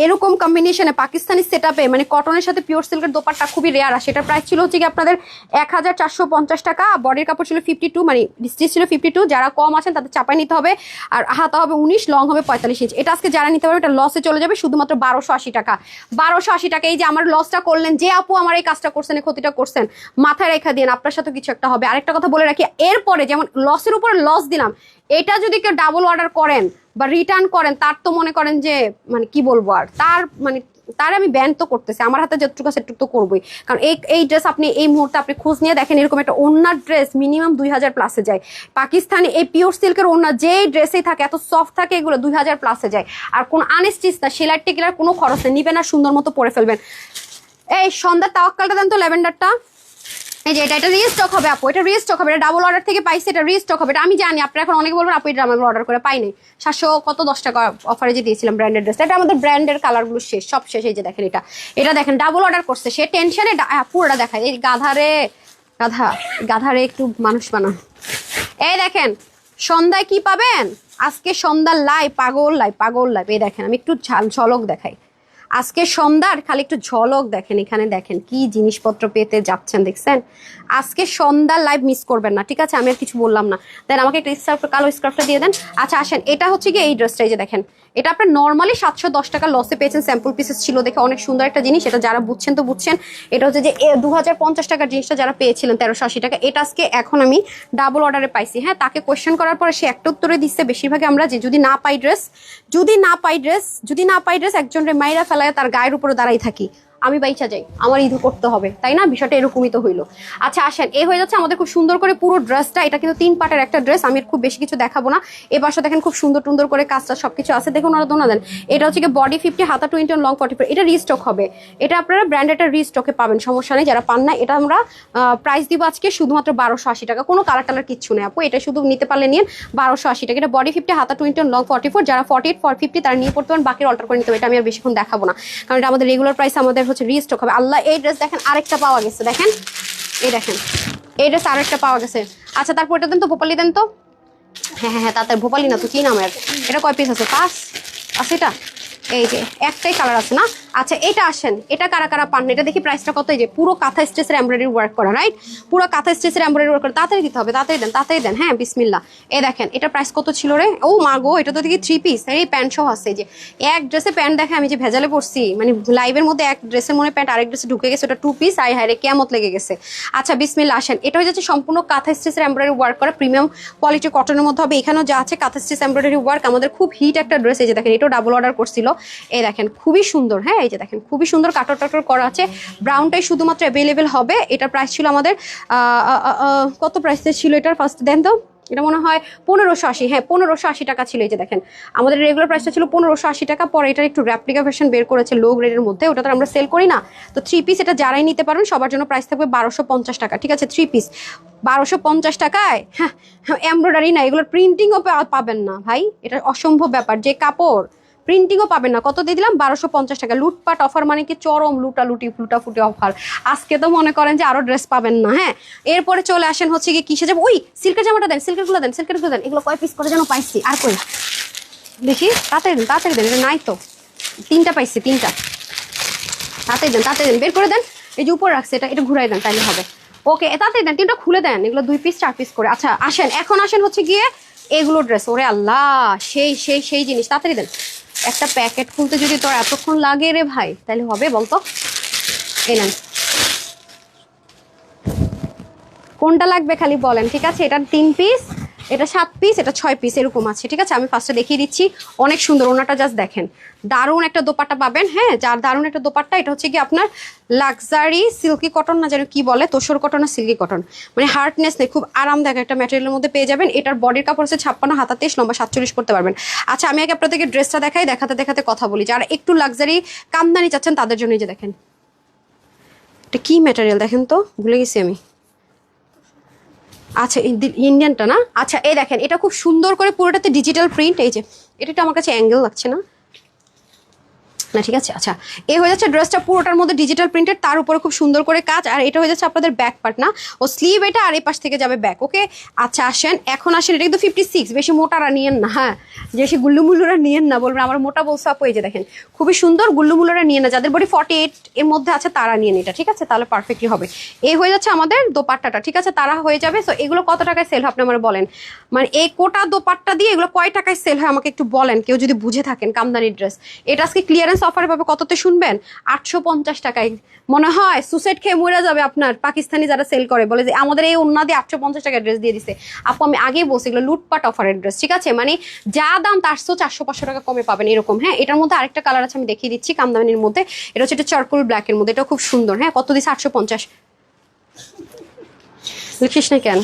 এরকম কম্বিনেশনে পাকিস্তানি সেটআপে, মানে কটনের সাথে পিওর সিল্কের দোপাট্টা খুবই রেয়ার আসে। এটার প্রাইস ছিল হচ্ছে কি আপনাদের 1450 টাকা, বডির কাপড় ছিল 52, মানে স্টিচ ছিল 52, যারা কম আছেন তাদের চাপাই নিতে হবে, আর হাতা হবে 19, লং হবে 45 ইঞ্চ। এটা আজকে যারা নিতে পারবে এটা লসে চলে যাবে শুধুমাত্র 1280 টাকা, 1280 টাকা। এই যে আমার লসটা করলেন, যে আপু আমার এই কাজটা করছেন, এই ক্ষতিটা করছেন, মাথায় রেখা দিন, আপনার সাথে কিছু একটা হবে। আরেকটা কথা বলে রাখি, এরপরে যেমন লসের উপরে লস দিলাম, এটা যদি কেউ ডাবল অর্ডার করেন বা রিটার্ন করেন, তার তো মনে করেন যে মানে কি বলবো, আর তার মানে তার আমি ব্যান তো করতেছি, আমার হাতে যতটুকু সেটুকু তো করবোই, কারণ এই ড্রেস আপনি এই মুহূর্তে আপনি খোঁজ নিয়ে দেখেন, এরকম একটা ওন্নার ড্রেস মিনিমাম 2000 প্লাসে যায়, পাকিস্তানি এই পিওর সিল্কের ওন্না যে ড্রেসেই থাকে, এত সফট থাকে, এগুলো 2000 প্লাসে যায়, আর কোন আনস্টিচ না, সেলাই টেকিলার কোনো খরচ নেই, নিবেন আর সুন্দর মতো পরে ফেলবেন। এই সন্ধ্যার তাওয়াক্কালটা দেন তো, ল্যাভেন্ডারটা, এই যে এটা রিস্টক হবে আপু, এটা রিস্টক হবে, এটা ডাবল অর্ডার থেকে পাইছে, এটা রিস্টক হবে, এটা আমি জানি। আপনারা এখন অনেকে বলবেন আপু এটা আমরা অর্ডার করে পাই নাই, 710 টাকা অফারে যে দিয়েছিলাম ব্র্যান্ডের ড্রেস, এটা আমাদের ব্র্যান্ডের কালারগুলো শেষ, সব শেষ। এই যে দেখেন এটা দেখেন ডাবল অর্ডার করছে, সে টেনশনে পুরোটা দেখায়, এই গাধারে একটু মানুষ বানান। এই দেখেন সন্ধ্যায় কি পাবেন, আজকে সন্ধ্যার লাইভ, পাগল লাইভ, এই দেখেন আমি একটু ঝলক দেখাই, আজকে সন্ধ্যার খালি একটু ঝলক দেখেন, এখানে দেখেন কি জিনিসপত্র পেতে যাচ্ছেন, দেখছেন? আজকে সন্ধ্যার লাইভ মিস করবেন না, ঠিক আছে? আমি আর কিছু বললাম না, দেন আমাকে একটা কালো স্কার্ফটা দিয়ে দেন। আচ্ছা আসেন, এটা হচ্ছে কি এই ড্রেসটা, এই যে দেখেন, এটা আপনার নর্মালি 710 টাকা লসে পেয়েছেন, স্যাম্পল পিসেস ছিল দেখে অনেক সুন্দর একটা জিনিস, এটা যারা বুঝছেন তো বুঝছেন। এটা হচ্ছে যে 2050 টাকার জিনিসটা যারা পেয়েছিলেন 1380 টাকা, এটা আজকে এখন আমি ডাবল অর্ডারে পাইছি। হ্যাঁ, তাকে কোয়েশ্চেন করার পরে সে একটা উত্তরে দিচ্ছে, বেশিরভাগই আমরা যে যদি না পাই ড্রেস একজন রে মাইরা ফেলায় তার গায়ের উপরে দাঁড়াই থাকি, আমি বাইচা যাই, আমার ঈদ করতে হবে, তাই না? বিষয়টা এরকমই তো হইলো। আচ্ছা আসেন, এই হয়ে যাচ্ছে আমাদের খুব সুন্দর করে পুরো ড্রেসটা, এটা কিন্তু 3 পার্টের একটা ড্রেস, আমি খুব বেশি কিছু দেখাবো না। এই পাশে দেখেন খুব সুন্দর করে কাজটা সবকিছু আছে, দেখুন ওরা দোনা দেন। এটা হচ্ছে কি বডি 50, হাতা 20, লং 44, এটা রিস্টক হবে, এটা আপনারা ব্র্যান্ডেডটা রিস্টকে পাবেন, সমস্যা নেই। যারা পান না, এটা আমরা প্রাইস দিব আজকে শুধুমাত্র 1280 টাকা, কোনো কালার টালার কিচ্ছু নেই আপু, এটা শুধু নিতে পারলে নিন 1280 টাকা। এটা বডি 50, হাতা 20, লং 44, যারা 48, 50 তারা নিয়ে পড়তে পারেন, বাকি অল্টার করে নিতে হবে, এটা আমি আর বেশিক্ষণ দেখাবো না, কারণ এটা আমাদের রেগুলার প্রাইস আমাদের হচ্ছে রিস্টক হবে। আল্লাহ, এই ড্রেস দেখেন আরেকটা পাওয়া গেছে, দেখেন এই দেখেন এই ড্রেস আরেকটা পাওয়া গেছে। আচ্ছা তারপর এটা দেন তো, ভোপালি দেন তো। হ্যাঁ তাতে ভোপালি না তো কি নাম, এটা কয় পিস আছে? 5 আছে। এটা এই যে একটাই কালার আছে না, আচ্ছা এটা আসেন, এটা কারা কারা পান না? এটা দেখি প্রাইসটা কত। এই যে পুরো কাঁথা স্টেচের এমব্রয়ডারি ওয়ার্ক করা, রাইট? পুরো কাঁথা স্টেচের এমব্রয়ডারি ওয়ার্ক করা। তাড়াতাড়ি দিতে হবে, তাড়াতাড়ি দেন। হ্যাঁ বিসমিল্লাহ। এই দেখেন এটা প্রাইস কত ছিল রে? ও মা গো, এটা তো দেখি 3 পিস। এই প্যান্ট সহ আছে। এই যে এক ড্রেসে প্যান্ট দেখে আমি যে ভেজালে পড়ছি, মানে লাইভের মধ্যে এক ড্রেসের মনে প্যান্ট আরেক ড্রেসে ঢুকে গেছে, ওটা 2 পিস। আই হায় রে, কেমত লেগে গেছে। আচ্ছা বিসমিল্লাহ, আসেন। এটা হয়ে যাচ্ছে সম্পূর্ণ কাঁথা স্টেচের এমব্রয়ডারি ওয়ার্ক করা, প্রিমিয়াম কোয়ালিটি কটনের মধ্যে হবে। এখানেও যা আছে কাঁথা স্টেচ এমব্রয়ডারি ওয়ার্ক, আমাদের খুব হিট একটা ড্রেস। এই যে দেখেন এটাও ডাবল অর্ডার করছিল। এই দেখেন খুবই সুন্দর। হ্যাঁ এই যে দেখেন খুবই সুন্দর কাটর টাটর করা আছে। ব্রাউনটাই শুধুমাত্র অ্যাভেলেবেল হবে। এটার প্রাইস ছিল আমাদের কত প্রাইসে ছিল এটার? ফার্স্ট দেন তো। এটা মনে হয় 1580। হ্যাঁ 1580 টাকা ছিল। এই যে দেখেন আমাদের রেগুলার প্রাইসটা ছিল 1580 টাকা। পরে এটার একটু র্যাপ্লিকা ভার্সন বের করেছে লো গ্রেডের মধ্যে, ওটা তো আমরা সেল করি না। তো 3 পিস এটা যারাই নিতে পারেন সবার জন্য প্রাইস থাকবে 1250 টাকা। ঠিক আছে 3 পিস 1250 টাকায়। হ্যাঁ এমব্রয়ডারি না, এগুলোর প্রিন্টিংও পাবেন না ভাই, এটা অসম্ভব ব্যাপার। যে কাপড় প্রিন্টিংও পাবেন না। কত দিয়ে দিলাম? 1250 টাকা। লুটপাট অফার মানে কি চরম লুটাফুটি অফার। আজকে তো মনে করেন যে আরো ড্রেস পাবেন না। হ্যাঁ এরপরে চলে আসেন হচ্ছে কি কিসে যাবো? ওই সিল্কের জামাটা দেন, সিল্কের গুলো দেন। এগুলো কয় পিস করে যেন পাইছি, আর কই দেখি। তাড়াতাড়ি দেন, এটা নাই তো। 3টা পাইছি, 3টা। তাড়াতাড়ি দেন, বের করে দেন। এই যে উপর রাখছে, এটা ঘুরাই দেন তাইলে হবে। ওকে তাড়াতাড়ি দেন, 3টা খুলে দেন। এগুলো 2 পিস 4 পিস করে। আচ্ছা আসেন, এখন আসেন হচ্ছে গিয়ে এগুলো ড্রেস। ওরে আল্লাহ, সেই জিনিস। তাড়াতাড়ি দেন। একটা প্যাকেট খুলতে যদি তোর এতক্ষণ লাগে রে ভাই, তাহলে হবে বলতো? এই নেন, কোনটা লাগবে খালি বলেন। ঠিক আছে এটা 3 পিস, এটা 7 পিস, এটা 6 পিস এরকম আছে। ঠিক আছে আমি ফার্স্টে দেখিয়ে দিচ্ছি। অনেক সুন্দর ওনাটা, জাস্ট দেখেন। দারুণ একটা দোপাট্টা পাবেন। হ্যাঁ যার দারুণ একটা দোপাট্টা। এটা হচ্ছে কি আপনার লাক্সারি সিল্কি কটন, না জানি কি বলে, তোসর কটন না সিল্কি কটন, মানে হার্ডনেস নেই, খুব আরামদায়ক একটা ম্যাটেরিয়ালের মধ্যে পেয়ে যাবেন। এটার বডির কাপড় হচ্ছে 56, হাতা 23, লম্বা 47 করতে পারবেন। আচ্ছা আমি আগে আপনাদেরকে ড্রেসটা দেখাই, দেখাতে কথা বলি। যারা একটু লাক্সারি কামদানি চাচ্ছেন তাদের জন্য। যে দেখেন এটা কি ম্যাটেরিয়াল দেখেন তো, ভুলে গেছি আমি। আচ্ছা ইন্ডিয়ানটা না? আচ্ছা এই দেখেন এটা খুব সুন্দর করে পুরোটাতে ডিজিটাল প্রিন্ট। এই যে এটা আমার কাছে অ্যাঙ্গেল লাগছে না, ঠিক আছে। আচ্ছা এই হয়ে যাচ্ছে ড্রেসটা পুরোটার মধ্যে ডিজিটাল প্রিন্টেড, তার উপরে খুব সুন্দর করে কাজ। আর এটা হয়ে যাচ্ছে আপনাদের ব্যাক পার্ট না, ও স্লিভ এটা, আর এই পাশ থেকে যাবে ব্যাক। ওকে আচ্ছা আসেন, এখন আসেন। এটা কিন্তু 56, বেশি মোটারা নিয়েন না। হ্যাঁ বেশি গুল্লুমুল্লুরা নিয়েন না, বলবেন আমার মোটা বলছে আপু। এই যে দেখেন খুবই সুন্দর, গুল্লুমুল্লুরা নিয়ে না। যাদের বডি 48 এর মধ্যে আছে তারা নিয়ে এটা। ঠিক আছে তাহলে পারফেক্টলি হবে। এই হয়ে যাচ্ছে আমাদের দোপাট্টাটা। ঠিক আছে তারা হয়ে যাবে। সো এগুলো কত টাকায় সেল হয় আপনি আমার বলেন? মানে এই কোটা দোপাট্টা দিয়ে এগুলো কয় টাকায় সেল হয় আমাকে একটু বলেন, কেউ যদি বুঝে থাকেন। কামদানি ড্রেস এটা আজকে ক্লিয়ারেন্স অফারে পাবে কততে শুনবেন? 850 টাকায়। মনে হয় সুসাইড খেয়ে মরে যাবে আপনার পাকিস্তানি যারা সেল করে, বলে যে আমাদের এই ওন্না দিয়ে 850 টাকায় ড্রেস দিয়ে দিছে। আপু আমি আগেই বলছি এগুলো লুটপাট অফারের ড্রেস। ঠিক আছে মানে যা দাম তার 400-500 টাকা কমে পাবেন এরকম। হ্যাঁ এটার মধ্যে আরেকটা কালার আছে, আমি দেখিয়ে দিচ্ছি কামদানির মধ্যে। এটা হচ্ছে এটা চারকোল ব্ল্যাকের মধ্যে, এটা খুব সুন্দর। হ্যাঁ কত দিচ্ছে? 850। লিখিস না কেন?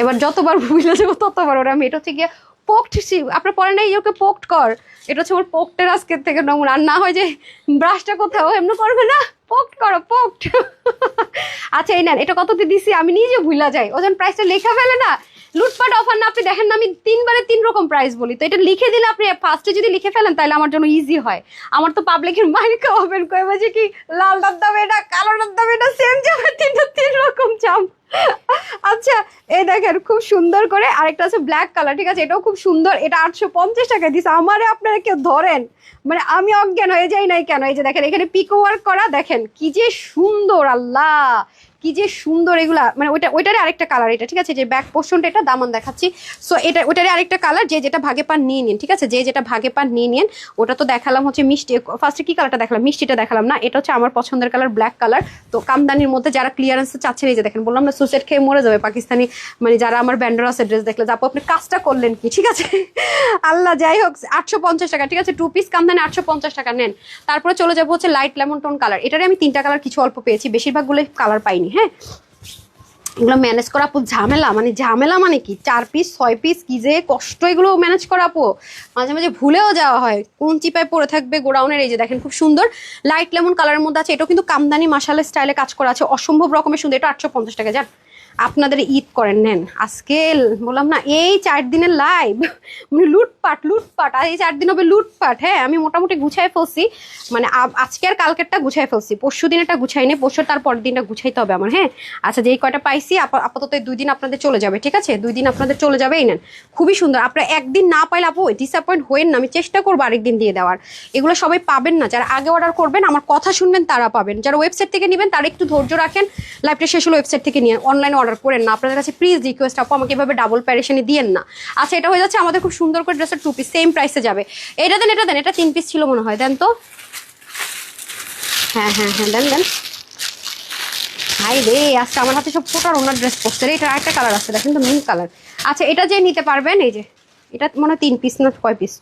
এবার যতবার ভুলে যাবো ততবার ওরা। আমি এটা হচ্ছে গিয়ে পোক্ট, আপনার পরে নাই ওকে পোক্ট কর। এটা হচ্ছে আমার পোক্টের আজকের থেকে নমুনা। আর না হয় যে ব্রাশটা কোথাও এমনি করবে না, পোক্ট করো পোক্ট। আচ্ছা এই নেন, এটা কততে দিছি আমি নিজে ভুলা যাই। ওজন প্রাইসটা লেখা ফেলে না, লুটপাট অফার না। আপনি দেখেন না আমি 3 বারে 3 রকম প্রাইস বলি, তো এটা লিখে দিলে আপনি ফার্স্টে যদি লিখে ফেলেন তাহলে আমার জন্য ইজি হয়। আমার তো পাবলিকের মাইন্ড খাওয়াবেন, কইবে যে কি লালটার দাম এটা, কালোটার দাম এটা, সেম জামা 3 রকম চাম। আচ্ছা এই দেখেন খুব সুন্দর করে আরেকটা আছে ব্ল্যাক কালার। ঠিক আছে এটাও খুব সুন্দর। এটা 850 টাকায় দিছে। আমারে আপনারা কেউ ধরেন, মানে আমি অজ্ঞান হয়ে যাই নাই কেন। এই যে দেখেন এখানে পিকো ওয়ার্ক করা, দেখেন কি যে সুন্দর, আল্লাহ কি যে সুন্দর এগুলা। মানে ওইটারে আরেকটা কালার এটা। ঠিক আছে যে ব্যাক পোর্শনটা এটা দামান দেখাচ্ছি। সো এটা ওইটারে আরেকটা কালার, যে যেটা ভাগে পান নিয়ে নিন। ঠিক আছে যে যেটা ভাগে পান নিয়ে নিন। ওটা তো দেখালাম হচ্ছে মিষ্টি, ফার্স্টে কি কালারটা দেখালাম? মিষ্টিটা দেখালাম না। এটা হচ্ছে আমার পছন্দের কালার ব্ল্যাক কালার। তো কামদানির মধ্যে যারা ক্লিয়ারেন্স চাচ্ছেন, এই যে দেখেন বললাম না সুসেট খেয়ে মরে যাবে পাকিস্তানি, মানে যারা আমার ব্যান্ডার আছে ড্রেস দেখলে যাবো আপনি কাজটা করলেন কি। ঠিক আছে আল্লাহ যাই হোক 850 টাকা। ঠিক আছে 2 পিস কামদানি 850 টাকা নেন। তারপরে চলে যাবো হচ্ছে লাইট লেমন টোন কালার। এটারে আমি 3টা কালার কিছু অল্প পেয়েছি, বেশিরভাগগুলো কালার পাইনি। হ্যাঁ এগুলো ম্যানেজ করা আপু ঝামেলা, মানে কি 4 পিস 6 পিস কি যে কষ্ট এগুলো ম্যানেজ করা আপু। মাঝে মাঝে ভুলেও যাওয়া হয় কোন চিপায় পড়ে থাকবে গোডাউনের। এই যে দেখেন খুব সুন্দর লাইট লেমন কালারের মধ্যে আছে। এটাও কিন্তু কামদানি মাসালা স্টাইলে কাজ করা আছে, অসম্ভব রকমের সুন্দর। এটা 850 টাকা। যান আপনাদের ঈদ করেন নেন আজকে। বললাম না এই 4 দিনের লাইভ মানে লুটপাট লুটপাট, আর এই 4 দিন হবে লুটপাট। হ্যাঁ আমি মোটামুটি গুছাই ফেলছি, মানে আজকে আর কালকেরটা গুছাই ফেলছি, পরশু দিনেরটা গুছাই নেই, পরশু তার পরের দিনটা গুছাইতে হবে আমার। হ্যাঁ আচ্ছা যেই কয়টা পাইছি আপাতত 2 দিন আপনাদের চলে যাবে, ঠিক আছে? 2 দিন আপনাদের চলে যাবে। এই নেন, খুবই সুন্দর। আপনারা একদিন না পাইলে আপু ডিসঅ্যাপয়েন্ট হইেন না, আমি চেষ্টা করবো আরেকদিন দিয়ে দেওয়ার। এগুলো সবাই পাবেন না, যারা আগে অর্ডার করবেন আমার কথা শুনবেন তারা পাবেন, যারা ওয়েবসাইট থেকে নেবেন তারা একটু ধৈর্য রাখেন, লাইভটা শেষ হলো ওয়েবসাইট থেকে নিয়ে অনলাইনে অর্ডার করেন না। আপনাদের কাছে প্লিজ রিকোয়েস্ট, আপু আমাকে এভাবে ডাবল প্যারেশানি দিয়েন না। আচ্ছা এটা হয়ে যাচ্ছে আমাদের খুব সুন্দর করে ড্রেসের 2 পিস, সেম প্রাইসে যাবে। এটা দেন, এটা দেন, এটা 3 পিস ছিল মনে হয়, দেন তো। হ্যাঁ হ্যাঁ হ্যাঁ দেন দেন। হাই রে আজকে আমার হাতে সব ফোটার ওনার ড্রেস পরছে রে। এটা আরেকটা কালার আছে, দেখেন তো মিন্ট কালার। আচ্ছা এটা যে নিতে পারবেন, এই যে এটা মনে হয় 3 পিস না কয় পিস,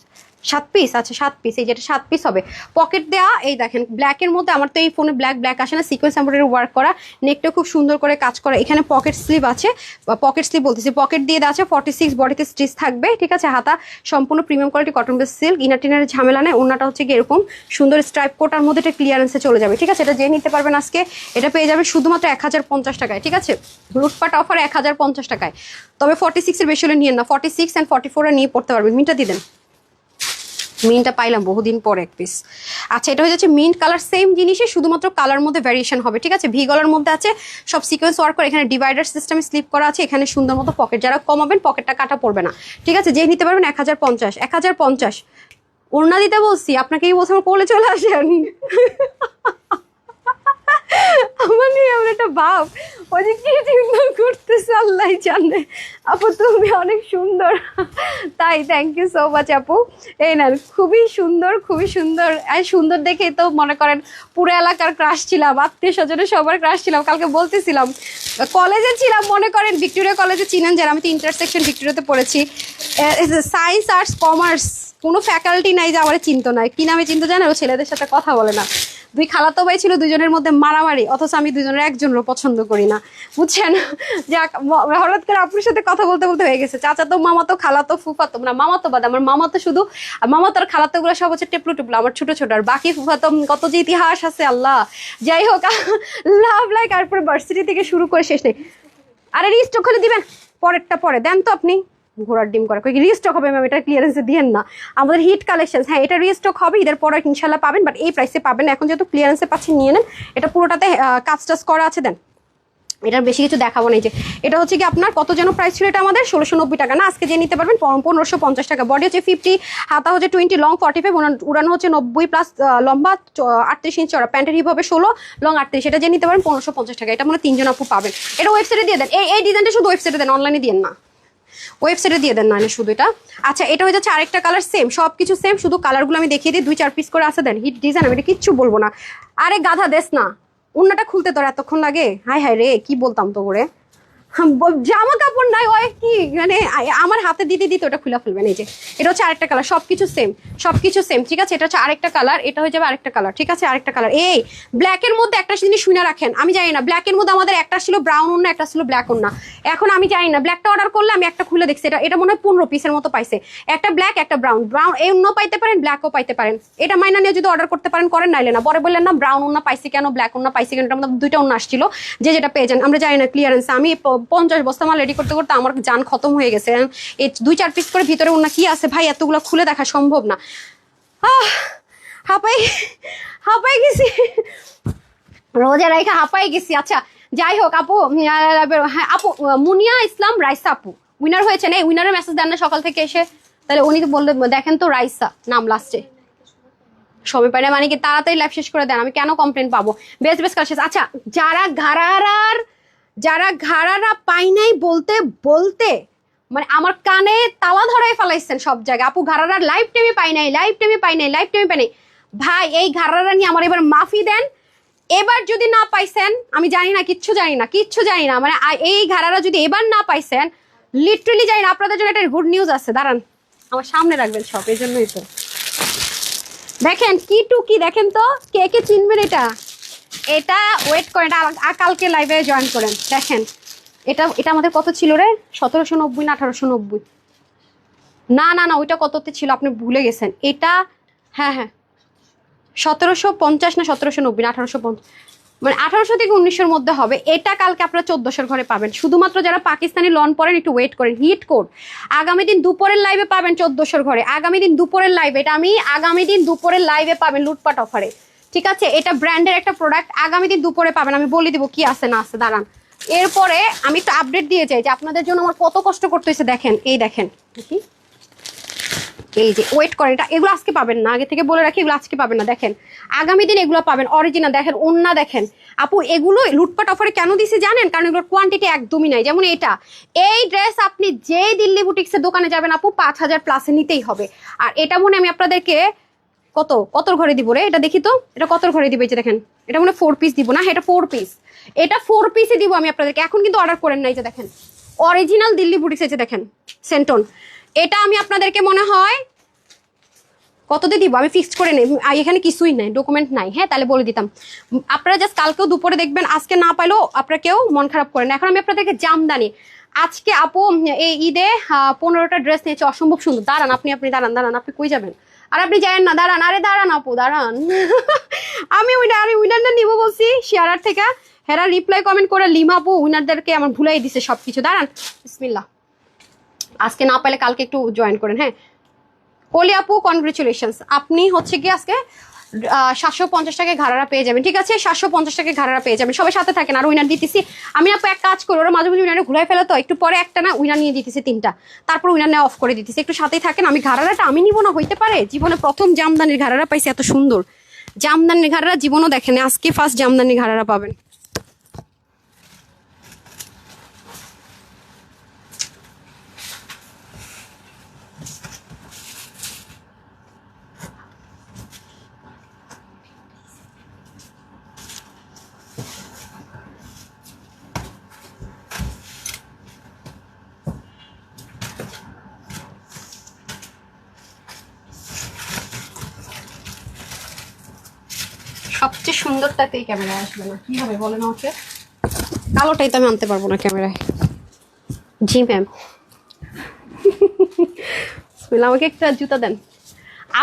7 পিস। আচ্ছা 7 পিস, এই যেটা 7 পিস হবে পকেট দেওয়া। এই দেখেন ব্ল্যাকের মধ্যে, আমার তো এই ফোনে ব্ল্যাক আসে না, সিকোয়েন্স এমব্রয়ডারি ওয়ার্ক করা, নেকটা খুব সুন্দর করে কাজ করা। এখানে পকেট স্লিভ আছে, পকেট স্লিভ বলতেছি, পকেট দিয়ে দেওয়া আছে। 46 বডিতে স্টিচ থাকবে, ঠিক আছে? হাতা সম্পূর্ণ premium quality cotton base silk, inner টিনার ঝামেলা নেই। ওনাটা হচ্ছে কি এরকম সুন্দর স্ট্রাইপ কোটার মধ্যে এটা ক্লিয়ারেন্সে চলে যাবে, ঠিক আছে? এটা যে নিতে পারবেন আজকে এটা পেয়ে যাবে শুধুমাত্র 1050 টাকায়, ঠিক আছে? লুটপাট অফার 1050 টাকায়। তবে 46 এর বেশি হলে নিয়ে না, 46 অ্যান্ড 44 এ নিয়ে পড়তে পারবেন। মিনটা দিয়ে দেন, মিনটা পাইলাম বহুদিন পর এক পিস। আচ্ছা এটা হয়ে যাচ্ছে মিন্ট কালার, সেম জিনিসে শুধুমাত্র কালার মধ্যে ভ্যারিয়েশন হবে, ঠিক আছে? ভি গলার মধ্যে আছে, সব সিকোয়েন্স ওয়ার্ক করে, এখানে ডিভাইডার সিস্টেমে স্লিপ করা আছে, এখানে সুন্দর মতো পকেট। যারা কমাবেন পকেটটা কাটা পড়বে না, ঠিক আছে? যে নিতে পারবেন 1050, 1050। ওড়না দিতে বলছি আপনাকে, এই বছর কোলে চলে আসেন। আমার নিয়ে আমার একটা ভাব, ওই যে কি চিন্তা করতেছে আল্লাহ জানে। আপু তুমি অনেক সুন্দর, তাই থ্যাংক ইউ সো মাচ আপু। এই না খুবই সুন্দর, খুবই সুন্দর। আর সুন্দর দেখেই তো মনে করেন পুরো এলাকার ক্রাশ ছিলাম, আত্মীয় স্বজনের সবার ক্রাশ ছিলাম। কালকে বলতেছিলাম কলেজে ছিলাম, মনে করেন ভিক্টোরিয়া কলেজে চিনেন যারা, আমি তো ইন্টারসেকশন ভিক্টোরিয়াতে পড়েছি, সায়েন্স আর্টস কমার্স, কোনো ফ্যাকাল্টি নাই যে আমার চিন্তা নাই। কি নামে চিন্তা জানেন? ও ছেলেদের সাথে কথা বলে না। 2 খালাতো ভাই ছিল, 2জনের মধ্যে মারামারি, অথচ আমি 2জনের একজনেরও পছন্দ করি না, বুঝছেন? যাক হঠাৎ করে আপুর সাথে কথা বলতে বলতে হয়ে গেছে। চাচা তো, মামা তো, খালা তো, ফুফা তো, না মামা তো বাদ, আমার মামা তো শুধু, মামা তো আর খালাতো গুলো সব হচ্ছে টেপলু টেপলু, আমার ছোট ছোট, আর বাকি ফুফা তো কত যে ইতিহাস আছে আল্লাহ। যাই হোক লাভ লাইক, আর পরে ভার্সিটি থেকে শুরু করে শেষ নেই। আরে রিস্টক হলে দিবেন, পরেরটা পরে দেন তো আপনি। ঘোড়ার ডিম করে রিস্টক হবে ম্যাম, এটা ক্লিয়ারেন্সে দিয়েন না। আমাদের হিট কালেকশন, হ্যাঁ এটা রিস্টক হবে, ঈদের পরে ইনশাল্লাহ পাবেন, বাট এই প্রাইসে পাবেন। এখন যেহেতু ক্লিয়ারেন্সে পাচ্ছেন নিয়ে নেন। এটা পুরোটাতে কাজ টাজ করা আছে, দেন। এটার বেশি কিছু দেখাবো না। যে এটা হচ্ছে কি আপনার কত যেন প্রাইস ছিল, এটা আমাদের 1690 টাকা না, আজকে যে নিতে পারবেন 1550 টাকা। বডি হচ্ছে 50, হাতা হচ্ছে 20, লং 45, উড়ানো হচ্ছে 90 প্লাস, লম্বা 38 ইঞ্চ চড়া, প্যান্টের হিপ হবে 16, লং 38। এটা যে নিতে পারেন 1550 টাকা। এটা মানে 3 জন আপু পাবেন। এটা ওয়েবসাইটে দিয়ে দেন, এই ডিজাইনটা শুধু ওয়েবসাইটে দেন, অনলাইনে দিয়েন না, ওয়েবসাইটে দিয়ে দেন না শুধু এটা। আচ্ছা এটা হয়ে যাচ্ছে আরেকটা কালার, সেম সবকিছু সেম, শুধু কালারগুলো আমি দেখিয়ে দিই। 2-4 পিস করে আছে, দেন হিট ডিজাইন, আমি এটা কিচ্ছু বলবো না। আরে গাধা দেশ না, উন্নাটা খুলতে তোর এতক্ষণ লাগে? হাই হাই রে, কি বলতাম তো করে, জামা কাপড় নাই ওই কি, মানে আমার হাতে দিতে দিতে ওটা খুলে ফেলবেন। এই যে এটা হচ্ছে আরেকটা কালার, সবকিছু সেম, সবকিছু সেম, ঠিক আছে? এটা হচ্ছে আরেকটা কালার, এটা হয়ে যাবে আরেকটা কালার, ঠিক আছে? আরেকটা কালার। এই ব্ল্যাকের মধ্যে একটা জিনিস শুনে রাখেন, আমি জানি না ব্ল্যাকের মধ্যে আমাদের একটা ছিল ব্রাউন ওন্না, একটা ছিল ব্ল্যাক ওন্না। এখন আমি জানি না, ব্ল্যাকটা অর্ডার করলে আমি একটা খুলে দেখছি, এটা মনে হয় 15 পিসের মতো পাইছে, একটা ব্ল্যাক একটা ব্রাউন। ব্রাউন এই ওন্না পাইতে পারেন, ব্ল্যাকও পাইতে পারেন। এটা মাইনা নিয়ে যদি অর্ডার করতে পারেন করেন, নাইলে না। পরে বললেন না ব্রাউন ওন্না পাইছি কেন, ব্ল্যাক ওন্না পাইছি কেন, এটার মধ্যে 2টা ওন্না আসছিল, যে যেটা পেয়ে যান। আমরা জানি না ক্লিয়ারেন্স, আমি 50 বস্তা মাল রেডি করতে করতে আমার জান খতম হয়ে গেছে। এই 2-4 পিস করে ভিতরে ওন্না কি আছে ভাই, এতগুলো খুলে দেখা সম্ভব না। হাঁপাই গেছি, রোজা রাইখা হাঁপাই গেছি। আচ্ছা যাই হোক আপু, হ্যাঁ আপু মুনিয়া ইসলাম রাইসা আপু উইনার হয়েছেন। এই উইনারের মেসেজ দেন না সকাল থেকে এসে, তাহলে উনি তো বললেন, দেখেন তো রাইসা নাম লাস্টে, সবাই পারে মানে কি তাড়াতাড়ি লাইভ শেষ করে দেন, আমি কেন কমপ্লেন পাবো? বেস্ট বেস্ট কাজ শেষ। আচ্ছা যারা ঘাড়ারা পাই নাই বলতে বলতে মানে আমার কানে তালা ধরাই ফেলাইছেন সব জায়গায়। আপু ঘাড়ারা লাইভ টাইমে পাই নাই, লাইভ টাইমে পাই নাই, লাইভ টাইমে পাই নাই। ভাই এই ঘাড়ারা নিয়ে আমার এবার মাফি দেন। এবার যদি না পাইছেন, আমি জানি না, কিচ্ছু জানি না, মানে এই ঘাড়ারা যদি এবার না পাইছেন, লিটারালি জানি না, আপনাদের জন্য একটা গুড নিউজ আছে, দাঁড়ান আমার সামনে রাখবেন সব, এই জন্যই তো। দেখেন কি টুকি, দেখেন তো কে কে চিনবেন এটা। এটা ওয়েট করেন, কালকে লাইভে জয়েন করেন। দেখেন এটা আমাদের কত ছিল রে, 1790 না 1890? না ওইটা কততে ছিল আপনি ভুলে গেছেন। এটা হ্যাঁ 1750 না 1790 না 1850, মানে 1800 থেকে 1900-র মধ্যে হবে। এটা কালকে আপনারা 1400-র ঘরে পাবেন। শুধুমাত্র যারা পাকিস্তানি লন পরেন একটু ওয়েট করেন, হিট কোড আগামী দিন দুপুরের লাইভে পাবেন 1400-র ঘরে। আগামী দিন দুপুরের লাইভে, এটা আমি আগামী দিন দুপুরের লাইভে পাবেন লুটপাট অফারে, ঠিক আছে? এটা ব্র্যান্ডের একটা প্রোডাক্ট, আগামী দিন দুপুরে পাবেন। আমি বলে দিব কি আছে না আছে, দাঁড়ান। এরপরে আমি একটু আপডেট দিয়ে যাই যে আপনাদের জন্য আমার কত কষ্ট করতে হয়েছে। দেখেন, এই দেখেন, দেখি, এই যে ওয়েট করেন, এটা এগুলো আজকে পাবেন না, আগে থেকে বলে রাখি, এগুলো আজকে পাবেন না। দেখেন আগামী দিন এগুলো পাবেন অরিজিনাল। দেখেন ওন্না দেখেন আপু, এগুলো লুটপাট অফারে কেন দিছি জানেন? কারণ এগুলোর কোয়ান্টিটি একদমই নাই। যেমন এটা, এই ড্রেস আপনি যেই দিল্লি বুটিক্সের দোকানে যাবেন আপু 5000 প্লাসে নিতেই হবে। আর এটা মনে আমি আপনাদেরকে কতর ঘরে দিব রে, এটা দেখি তো, এটা কতর ঘরে দিব? এই যে দেখেন, এটা মনে 4 পিস দিব না, এটা 4 পিস, এটা 4 পিসই দিব আমি আপনাদেরকে। এখন কিন্তু অর্ডার করেন নাই। যে দেখেন অরিজিনাল দিল্লি বুটিক্স, এই যে দেখেন সেন্টন, এটা আমি আপনাদেরকে মনে হয় কততে দিব আমি ফিক্সড করে নেই, এখানে কিছুই নাই, ডকুমেন্ট নাই। হ্যাঁ, তাহলে বলে দিতাম। আপনারা জাস্ট কালকেও দুপুরে দেখবেন, আজকে না পাইলেও আপনারা কেউ মন খারাপ করেন। এখন আমি আপনাদেরকে জামদানি, আজকে আপু এই ঈদে 15টা ড্রেস নিয়েছে, অসম্ভব সুন্দর। দাঁড়ান আপনি দাঁড়ান, আপনি কই যাবেন? আর আপনি যায়েন না, দাঁড়ান, আরে দাঁড়ান আপু দাঁড়ান। আমি উইনারটা নিব বলছি শেয়ারার থেকে, হেরা রিপ্লাই কমেন্ট করে লিমা আপু উইনারদেরকে আমার ভুলাই দিছে সবকিছু। দাঁড়ান, বিসমিল্লাহ, আজকে না পাইলে কালকে একটু জয়েন করেন। হ্যাঁ, কলি আপু কনগ্রেচুলেশনস, আপনি হচ্ছে কি আজকে 750 টাকা ঘাড়ারা পেয়ে যাবেন, ঠিক আছে? 750 টাকা ঘাড়ারা পেয়ে যাবেন। সবাই সাথে থাকেন, আর উইনার দিতেছি আমি। আপু এক কাজ করি, ওরা মাঝে মাঝে উইনারে ঘুরাই ফেলে, তো একটু পরে একটা না উইনার নিয়ে দিতেছি 3টা, তারপর উইনার নেওয়া অফ করে দিতেছি। একটু সাথেই থাকেন। আমি ঘাড়ারাটা আমি নিব না, হইতে পারে জীবনে প্রথম জামদানির ঘাড়ারা পাইছি, এত সুন্দর জামদানির ঘাড়ারা জীবনও দেখেন, আজকে ফার্স্ট জামদানির ঘাড়ারা পাবেন। সবচেয়ে সুন্দরটাতেই ক্যামেরায় আসবে না, কি হবে বলেন আমাকে? কালোটাই তো আমি আনতে পারবো না ক্যামেরায়। জি ম্যাম। আমাকে একটা জুতা দেন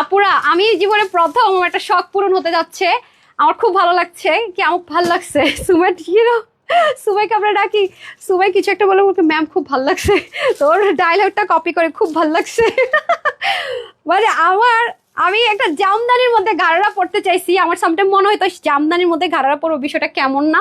আপুরা। আমি জীবনে প্রথম একটা শখ পূরণ হতে যাচ্ছে, আমার খুব ভালো লাগছে। কি আমার ভালো লাগছে? সুমাই হিরো, সুমাইকে আমরা ডাকি। সুমাই কিছু একটা বলে বলতে, ম্যাম খুব ভালো লাগছে, তোর ডায়লগটা কপি করে খুব ভালো লাগছে। মানে আমি একটা জামদানির মধ্যে ঘাড়ারা পড়তে চাইছি। আমার সামটাইম মনে হয়তো জামদানির মধ্যে ঘাড়ারা পড়বো, বিষয়টা কেমন না,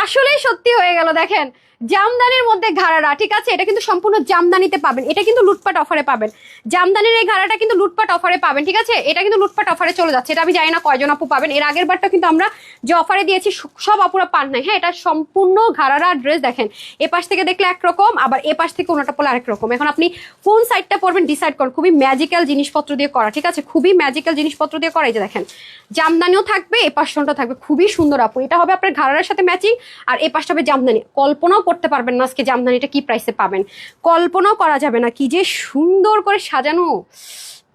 আসলেই সত্যি হয়ে গেল। দেখেন জামদানির মধ্যে ঘাড়ারা, ঠিক আছে? এটা কিন্তু সম্পূর্ণ জামদানিতে পাবেন, এটা কিন্তু লুটপাট অফারে পাবেন। জামদানির এই ঘাড়াটা কিন্তু লুটপাট অফারে পাবেন, ঠিক আছে? এটা কিন্তু লুটপাট অফারে চলে যাচ্ছে, এটা আমি জানি না কয়জন আপু পাবেন। এর আগের বারটা কিন্তু আমরা যে অফারে দিয়েছি সব আপুরা পান নাই। হ্যাঁ, এটা সম্পূর্ণ ঘাড়ারা ড্রেস। দেখেন এপাশ থেকে দেখলে একরকম, আবার এপাশ থেকে ওনাটা পড়লে আরেক রকম। এখন আপনি কোন সাইডটা পরবেন ডিসাইড করুন। খুবই ম্যাজিক্যাল জিনিসপত্র দিয়ে করা, ঠিক আছে? খুবই ম্যাজিক্যাল জিনিসপত্র দিয়ে করা। এই যে দেখেন জামদানিও থাকবে, এ পাশটা থাকবে, খুবই সুন্দর আপু। এটা হবে আপনার ঘাড়ার সাথে ম্যাচিং, আর এ পাশটা হবে জামদানি। কল্পনাও করতে পারবেন না আজকে জামদানিটা কি প্রাইসে পাবেন, কল্পনাও করা যাবে না। কি যে সুন্দর করে সাজানো,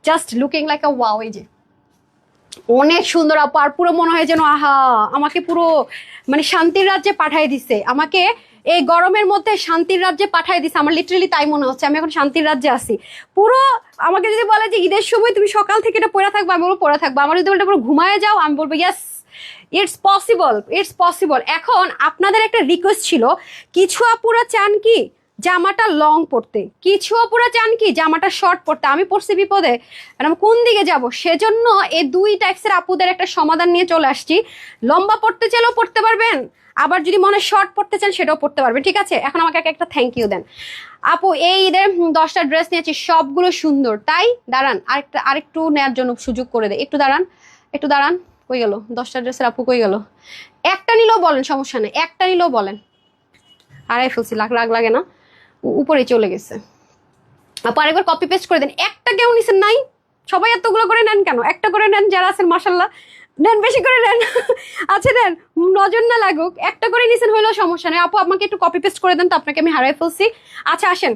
জাস্ট লুকিং লাইক আ ওয়াও। এই যে অনেক সুন্দর আপু, আর পুরো মনে হয় যেন আহা আমাকে পুরো মানে শান্তির রাজ্যে পাঠাই দিছে, আমাকে এই গরমের মধ্যে শান্তির রাজ্যে পাঠাই দিছে। আমার লিটারেলি তাই মনে হচ্ছে, আমি এখন শান্তির রাজ্যে আছি পুরো। আমাকে যদি বলে যে ঈদের সময় তুমি সকাল থেকে এটা পরে থাকবো, আমি বলবো পরে থাকবো। আমার যদি বলতে পুরো ঘুমায় যাও, আমি বলবো yes, it's possible, it's possible. এখন আপনাদের একটা রিকোয়েস্ট ছিল, কিছু আপুরা চান কি জামাটা লং পরতে, কিছু আপুরা চান কি জামাটা শর্ট পরতে। আমি পড়ছি বিপদে, আমি কোন দিকে যাব? সেজন্য এই দুই টাইপসের আপুদের একটা সমাধান নিয়ে চলে আসছি। লম্বা পড়তে চাইলেও পড়তে পারবেন, আবার যদি মনে শর্ট পড়তে চান সেটাও পড়তে পারবেন, ঠিক আছে? এখন আমাকে একটা থ্যাংক ইউ দেন। আপু এই ঈদের 10টা ড্রেস নিয়েছি, সবগুলো সুন্দর, তাই দাঁড়ান আরেকটু নেওয়ার জন্য সুযোগ করে দেয়। একটু দাঁড়ান, কই গেল 10টা ড্রেসের আপু, কই গেল? একটা নিলেও বলেন, সমস্যা নেই, একটা নিলেও বলেন। আড়াই ফেলছি, লাগ লাগে না, উপরে চলে গেছে। আপু আরেকবার কপি পেস্ট করে দেন। একটা কেউ নিছেন নাই, সবাই এতগুলো করে নেন কেন? একটা করে নেন, যারা আছেন মাশাল্লাহ নেন, বেশি করে নেন। আচ্ছা দেন, নজর না লাগুক। একটা করে নিছেন হইলেও সমস্যা নেই। আপু আমাকে একটু কপি পেস্ট করে দেন, তো আপনাকে আমি হারাই ফেলছি। আচ্ছা আসেন,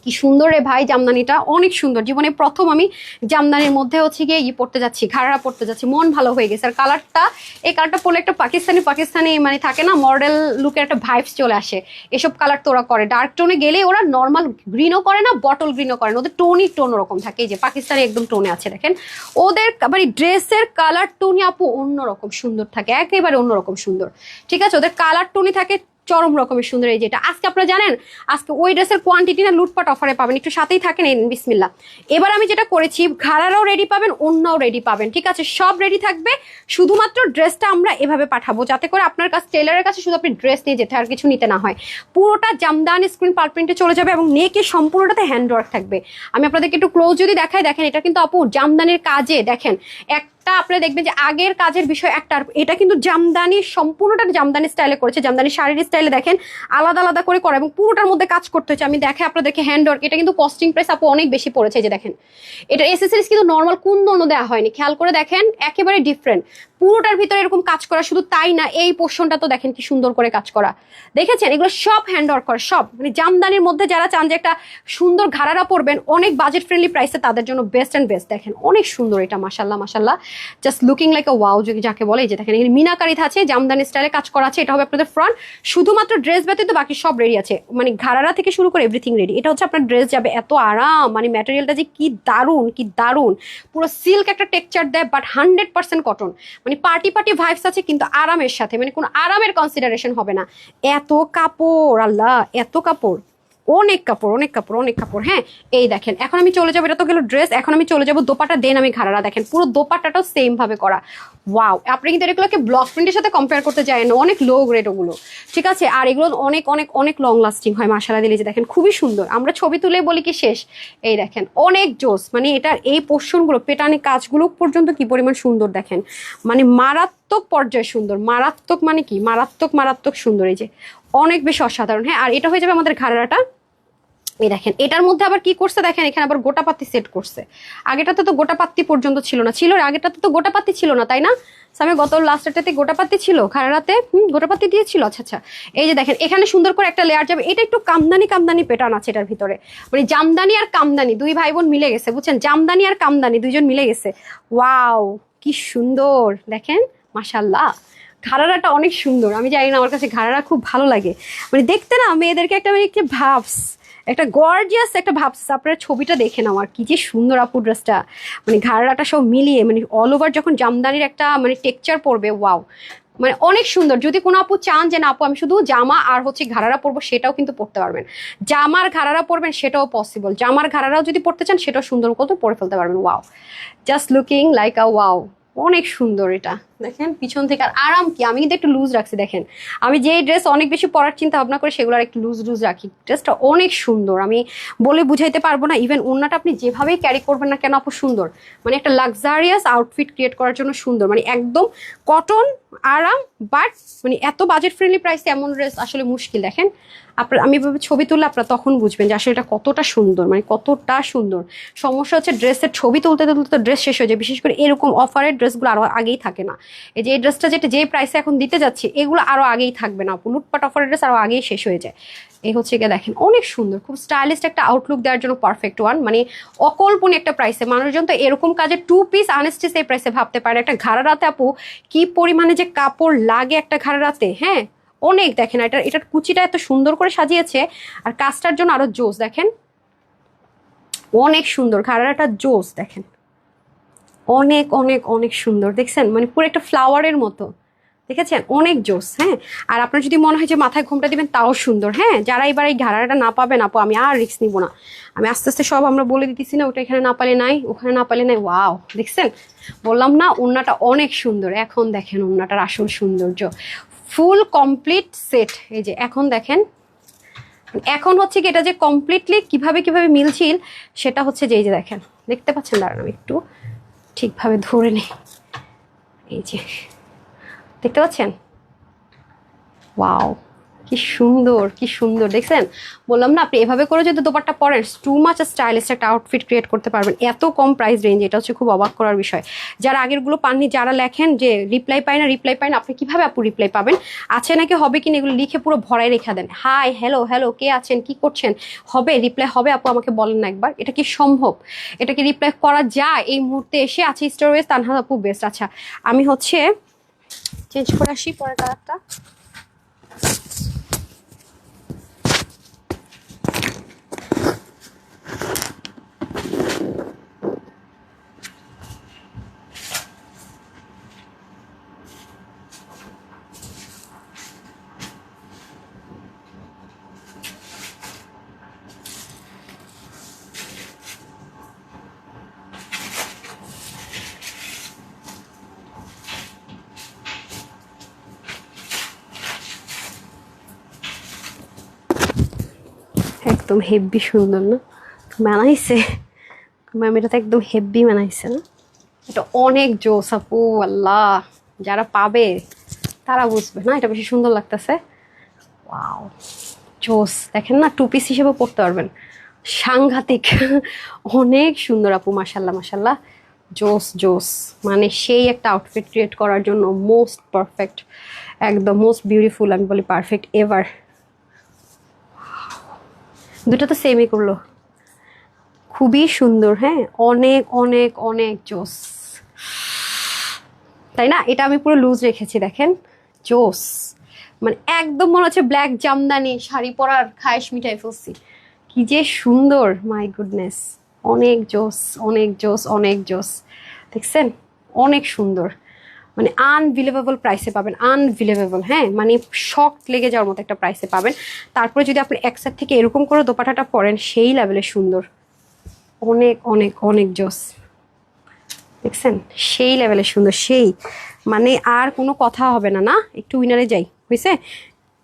কি সুন্দর রে ভাই জামদানিটা, অনেক সুন্দর। জীবনে প্রথম আমি জামদানির মধ্যে হচ্ছে গিয়ে পড়তে যাচ্ছি, ঘাড়া পড়তে যাচ্ছি, মন ভালো হয়ে গেছে। আর কালারটা, এই কালারটা পরলে একটা পাকিস্তানি পাকিস্তানি মানে থাকে না, মডেল লুকের একটা ভাইবস চলে আসে। এসব কালার তো ওরা করে, ডার্ক টোনে গেলে ওরা নর্মাল গ্রিনও করে না, বটল গ্রিনও করে না, ওদের টোনই টোন ওরকম থাকে। এই যে পাকিস্তানি একদম টোনে আছে দেখেন, ওদের মানে ড্রেসের কালার টোনই আপু অন্যরকম সুন্দর থাকে, একেবারে অন্যরকম সুন্দর। ঠিক আছে, ওদের কালার টোনই থাকে চরম রকমের সুন্দর। এই যেটা আজকে আপনারা জানেন, আজকে ওই ড্রেসের কোয়ান্টিটি না লুটপাট অফারে পাবেন, একটু সাথেই থাকেন। এই বিসমিল্লা, এবার আমি যেটা করেছি, ঘাড়ারাও রেডি পাবেন, অন্যও রেডি পাবেন। ঠিক আছে, সব রেডি থাকবে, শুধুমাত্র ড্রেসটা আমরা এভাবে পাঠাবো যাতে করে আপনার কাছে, টেলারের কাছে শুধু আপনি ড্রেস নিয়ে যেতে, আর কিছু নিতে না হয়। পুরোটা জামদানি স্ক্রিন পার্ল প্রিন্টে চলে যাবে এবং নেকে সম্পূর্ণটাতে হ্যান্ডওয়ার্ক থাকবে। আমি আপনাদেরকে একটু ক্লোজ যদি দেখাই, দেখেন এটা কিন্তু আপু জামদানির কাজে, দেখেন আপনারা দেখবেন যে আগের কাজের বিষয় একটা, এটা কিন্তু জামদানি, সম্পূর্ণটা জামদানি স্টাইলে করেছে, জামদানি শাড়ির স্টাইলে দেখেন আলাদা আলাদা করে করা, এবং পুরোটার মধ্যে কাজ করতে হচ্ছে। আমি দেখে আপনাদেরকে হ্যান্ডওয়ার্ক, এটা কিন্তু কস্টিং প্রাইস আপু অনেক বেশি পড়েছে। যে দেখেন এটা এসএসএরিজ কিন্তু নর্মাল কুন্দন দেওয়া হয়নি, খেয়াল করে দেখেন একেবারে ডিফারেন্ট, পুরোটার ভিতরে এরকম কাজ করা। শুধু তাই না, এই পোর্শনটা তো দেখেন কি সুন্দর করে কাজ করা, দেখেছেন? এগুলো সব হ্যান্ডওয়ার্ক করা, সব মানে জামদানির মধ্যে যারা চান যে একটা সুন্দর ঘাড়ারা পরবেন অনেক বাজেট ফ্রেন্ডলি প্রাইসে, তাদের জন্য বেস্ট অ্যান্ড বেস্ট। দেখেন অনেক সুন্দর এটা, মাশাল্লাহ মাশাল্লাহ, জাস্ট লুকিং লাইক আ ওয়াও যাকে বলে। এই যে দেখেন এখানে মিনাকারি আছে, জামদানি স্টাইলে কাজ করা আছে। এটা হবে আপনাদের ফ্রন্ট, শুধুমাত্র ড্রেস ব্যতীত বাকি সব রেডি আছে, মানে ঘাড়ারা থেকে শুরু করে এভরিথিং রেডি। এটা হচ্ছে আপনার ড্রেস যাবে, এত আরাম, মানে ম্যাটেরিয়ালটা যে কি দারুণ, কি দারুণ, পুরো সিল্ক একটা টেক্সচার দেয়, বাট 100% কটন, মানে পার্টি ভাইবস আছে কিন্তু আরামের সাথে, মানে কোনো আরামের কনসিডারেশন হবে না। এত কাপড়, আল্লাহ এত কাপড়, অনেক কাপড় অনেক কাপড় অনেক কাপড়। হ্যাঁ, এই দেখেন এখন আমি চলে যাবো, এটা তো গেল ড্রেস, এখন আমি চলে যাবো দোপাটা। দেন আমি ঘাড়ারা, দেখেন পুরো দোপাটাটাও সেম ভাবে করা। ওয়াও, আপনি কিন্তু এগুলোকে ব্লক প্রিন্টের সাথে কম্পেয়ার করতে যায় না, অনেক লো গ্রেড ওগুলো। ঠিক আছে, আর এগুলো অনেক অনেক অনেক লং লাস্টিং হয় মাশাআল্লাহ দিলে। যে দেখেন খুবই সুন্দর, আমরা ছবি তুলে বলি কি শেষ। এই দেখেন অনেক জোস, মানে এটার এই পোর্শনগুলো, পেটানি কাজগুলো পর্যন্ত কি পরিমাণ সুন্দর দেখেন, মানে মারাত্মক পর্যায়ে সুন্দর, মারাত্মক মানে কি মারাত্মক মারাত্মক সুন্দর। এই যে অনেক বেশি অসাধারণ। হ্যাঁ, আর এটা হয়ে যাবে আমাদের ঘাড়ারাটা। এই দেখেন এটার মধ্যে আবার কি করছে দেখেন, এখানে আবার গোটা পাত্তি সেট করছে। আগেটাতে তো গোটা পাত্তি পর্যন্ত ছিল না, ছিল আগেটাতে তো গোটা পাত্তি ছিল না, তাই না? আমি গত লাস্টটাতে গোটা পাত্তি ছিল, ঘাড়াতে গোটা পাত্তি দিয়েছিল। আচ্ছা আচ্ছা, এই যে দেখেন এখানে সুন্দর করে একটা লেয়ার যাবে। এটা একটু কামদানি কামদানি প্যাটার্ন আছে এটার ভিতরে, মানে জামদানি আর কামদানি দুই ভাই বোন মিলে গেছে, বুঝছেন? জামদানি আর কামদানি দুইজন মিলে গেছে। ওয়াও, কি সুন্দর দেখেন, মাশাআল্লাহ। ঘাড়ারাটা অনেক সুন্দর, আমি জানি না, আমার কাছে ঘাড়ারা খুব ভালো লাগে, মানে দেখতে না মেয়েদেরকে একটা মানে একটা ভাবস, একটা গর্জিয়াস একটা ভাবস। আপনার ছবিটা দেখেন, আমার কি যে সুন্দর আপু ড্রেসটা, মানে ঘাড়াটা সব মিলিয়ে, মানে অল ওভার যখন জামদানির একটা মানে টেক্সচার পড়বে, ওয়াও, মানে অনেক সুন্দর। যদি কোনো আপু চান যে না আপু আমি শুধু জামা আর হচ্ছে ঘাড়ারা পরবো, সেটাও কিন্তু পরতে পারবেন। জামার ঘাড়ারা পরবেন সেটাও পসিবল, জামার ঘাড়ারাও যদি পরতে চান সেটাও সুন্দর মতো পরে ফেলতে পারবেন। ওয়াও, জাস্ট লুকিং লাইক আ ওয়াও, অনেক সুন্দর এটা দেখেন পিছন থেকে। আর আরাম কি, আমি কিন্তু একটু লুজ রাখছি দেখেন, আমি যে ড্রেস অনেক বেশি পরার চিন্তা ভাবনা করে সেগুলো আর একটু লুজ লুজ রাখি। ড্রেসটা অনেক সুন্দর, আমি বলে বুঝাইতে পারবো না। ইভেন ওড়নাটা আপনি যেভাবেই ক্যারি করবেন না কেন আপু সুন্দর, মানে একটা লাক্সারিয়াস আউটফিট ক্রিয়েট করার জন্য সুন্দর, মানে একদম কটন আরাম। বাট মানে এত বাজেট ফ্রেন্ডলি প্রাইসে এমন ড্রেস আসলে মুশকিল। দেখেন আপনার, আমি এভাবে ছবি তুললে আপনারা তখন বুঝবেন যে আসলে এটা কতটা সুন্দর, মানে কতটা সুন্দর। সমস্যা হচ্ছে ড্রেসের ছবি তুলতে তুলতে ড্রেস শেষ হয়ে যায়, বিশেষ করে এরকম অফারের ড্রেসগুলো আরও আগেই থাকে না। এই যে এই ড্রেসটা যে প্রাইসে এখন দিতে যাচ্ছি, এগুলো আরও আগেই থাকবে না, লুটপাট অফারের ড্রেস আরও আগেই শেষ হয়ে যায়। এই হচ্ছে গিয়ে দেখেন অনেক সুন্দর, খুব স্টাইলিশ একটা আউটলুক দেওয়ার জন্য পারফেক্ট ওয়ান, মানে অকল্পনীয় একটা প্রাইসে। মানুষজন তো এরকম কাজে 2 পিস আনস্টিচ এই প্রাইসে ভাবতে পারে। একটা ঘাড়ারাতে আপু কি পরিমাণে যে কাপড় লাগে একটা ঘাড়ারাতে, হ্যাঁ অনেক। দেখেন এটার কুচিটা এত সুন্দর করে সাজিয়েছে, আর কাজটার জন্য আরো জোস। দেখেন অনেক সুন্দর ঘাড়ারাটা, জোস দেখেন, অনেক অনেক অনেক সুন্দর দেখছেন, মানে পুরো একটা ফ্লাওয়ারের মতো, দেখেছেন? অনেক জোস। হ্যাঁ, আর আপনার যদি মনে হয় যে মাথায় ঘোমটা দিবেন তাও সুন্দর। হ্যাঁ, যারা এবার এই ঘাড়াটা না পাবেন আপু, আমি আর রিস্ক নিব না, আমি আস্তে আস্তে সব আমরা বলে দিতেছি না, ওটা এখানে না পালে নাই, ওখানে না পালে নাই। ওয়াও, দেখছেন? বললাম না ওড়নাটা অনেক সুন্দর। এখন দেখেন ওড়নাটার আসল সৌন্দর্য, ফুল কমপ্লিট সেট। এই যে এখন দেখেন, এখন হচ্ছে কি এটা যে কমপ্লিটলি কিভাবে কিভাবে মিলছিল সেটা হচ্ছে যে এই যে দেখেন, দেখতে পাচ্ছেন? দাঁড়ান আমি একটু ঠিকভাবে ধরে নেই। এই যে দেখতে পাচ্ছেন? ওয়াও, কি সুন্দর, কি সুন্দর দেখছেন। বললাম না, আপনি এভাবে করে যদি দোপাট্টা পরেন, টু মাচ স্টাইলিশ একটা আউটফিট ক্রিয়েট করতে পারবেন এত কম প্রাইস রেঞ্জ। এটা হচ্ছে খুব অবাক করার বিষয়। যারা আগেরগুলো পাননি, যারা লেখেন যে রিপ্লাই পাই না, রিপ্লাই পাই না, আপনি কিভাবে আপু রিপ্লাই পাবেন? আছে নাকি হবে কিনা এগুলো লিখে পুরো ভরাই রেখে দেন। হাই, হ্যালো, হ্যালো, কে আছেন, কি করছেন, হবে রিপ্লাই হবে আপু, আমাকে বলেন না একবার, এটা কি সম্ভব? এটা কি রিপ্লাই করা যায় এই মুহূর্তে এসে? আছে স্টোরেজ তানহা আপু বেস্ট। আচ্ছা আমি হচ্ছে চেঞ্জ করে আসি পরের কালারটা। একদম হেভি সুন্দর না মানাইছে ম্যাম? এটা তো একদম হেভি মানাইছে না? এটা অনেক জোস আপু, আল্লাহ, যারা পাবে তারা বুঝবে না এটা বেশি সুন্দর লাগতেছে। ওয়াও, জোস। দেখেন না, টু পিস হিসেবে পরতে পারবেন, সাংঘাতিক। অনেক সুন্দর আপু, মাশাল্লাহ মাশাল্লাহ, জোস জোস। মানে সেই একটা আউটফিট ক্রিয়েট করার জন্য মোস্ট পারফেক্ট, একদম মোস্ট বিউটিফুল, আমি বলি পারফেক্ট এভার। দুটো তো সেমই করলো, খুবই সুন্দর। হ্যাঁ, অনেক অনেক অনেক জোস, তাই না? এটা আমি পুরো লুজ রেখেছি, দেখেন, জোস। মানে একদম মনে হচ্ছে ব্ল্যাক জামদানি শাড়ি পরার খায়েশ মিটাই ফেলছি। কি যে সুন্দর, মাই গুডনেস, অনেক জোস, অনেক জোস, অনেক জোস। দেখছেন, অনেক সুন্দর। মানে আনবিলিভেবল প্রাইসে পাবেন, আনবিলিভেবল। হ্যাঁ, মানে শক লেগে যাওয়ার মতো একটা প্রাইসে পাবেন। তারপরে যদি আপনি এক সাইড থেকে এরকম করে দোপাটাটা পরেন, সেই লেভেলে সুন্দর, অনেক অনেক অনেক জোস। দেখছেন, সেই লেভেলে সুন্দর, সেই মানে আর কোনো কথা হবে না। না, একটু উইনারে যাই, হয়েছে?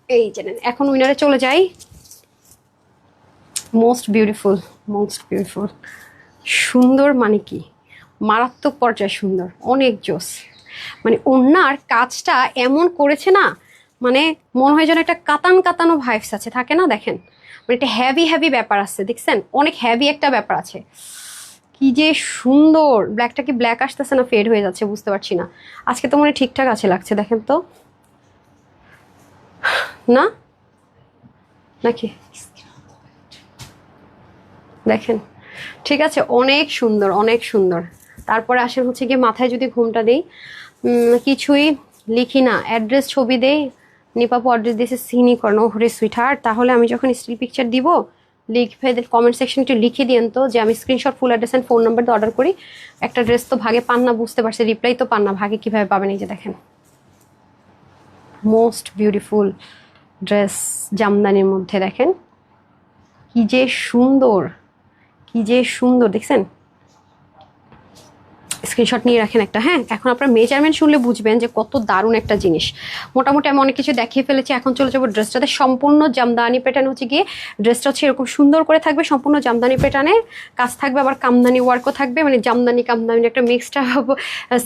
এই জানেন, এখন উইনারে চলে যাই। মোস্ট বিউটিফুল, মোস্ট বিউটিফুল, সুন্দর মানে কি, মারাত্মক পর্যায়ে সুন্দর, অনেক জোস। মানে ওনার কাজটা এমন করেছে না, মানে মনে হয় যেন একটা কাতান কাতানো ভাইবস আছে, থাকে না? দেখেন, মানে একটা হ্যাভি হ্যাভি ব্যাপার আছে, দেখছেন, অনেক হ্যাভি একটা ব্যাপার আছে। কি যে সুন্দর। ব্ল্যাকটা কি ব্ল্যাক আসতেছে না ফেড হয়ে যাচ্ছে বুঝতে পারছি না। আজকে তো মনে হয় ঠিকঠাক আছে লাগছে, দেখেন তো, না নাকি? দেখেন, ঠিক আছে, অনেক সুন্দর, অনেক সুন্দর। তারপরে আসেন হচ্ছে গিয়ে মাথায় যদি ঘুমটা দিই, কিছুই লিখি না, অ্যাড্রেস ছবি দেই, নিপাপু অ্যাড্রেস দিয়েছে সিনি করেন, ওহরে সুইট হার্ট। তাহলে আমি যখন স্টিল পিকচার দিব, লিখে কমেন্ট সেকশন একটু লিখে দিয়েন তো যে আমি screenshot full address and phone number দিয়ে অর্ডার করি। একটা ড্রেস তো ভাগে পান না, বুঝতে পারছি, রিপ্লাই তো পান না, ভাগে কীভাবে পাবেন? এই যে দেখেন, মোস্ট বিউটিফুল ড্রেস, জামদানির মধ্যে দেখেন কি যে সুন্দর, কি যে সুন্দর, দেখছেন? স্ক্রিনশট নিয়ে রাখেন একটা। হ্যাঁ, এখন আপনার মেজারমেন্ট শুনলে বুঝবেন যে কত দারুণ একটা জিনিস। মোটামুটি আমি অনেক কিছু দেখিয়ে ফেলেছি, এখন চলে যাবো ড্রেসটাতে। সম্পূর্ণ জামদানি প্যাটার্ন হচ্ছে গিয়ে ড্রেসটা হচ্ছে এরকম সুন্দর করে থাকবে, সম্পূর্ণ জামদানি প্যাটার্নে কাজ থাকবে, আবার কামদানি ওয়ার্কও থাকবে, মানে জামদানি কামদানি একটা মিক্সড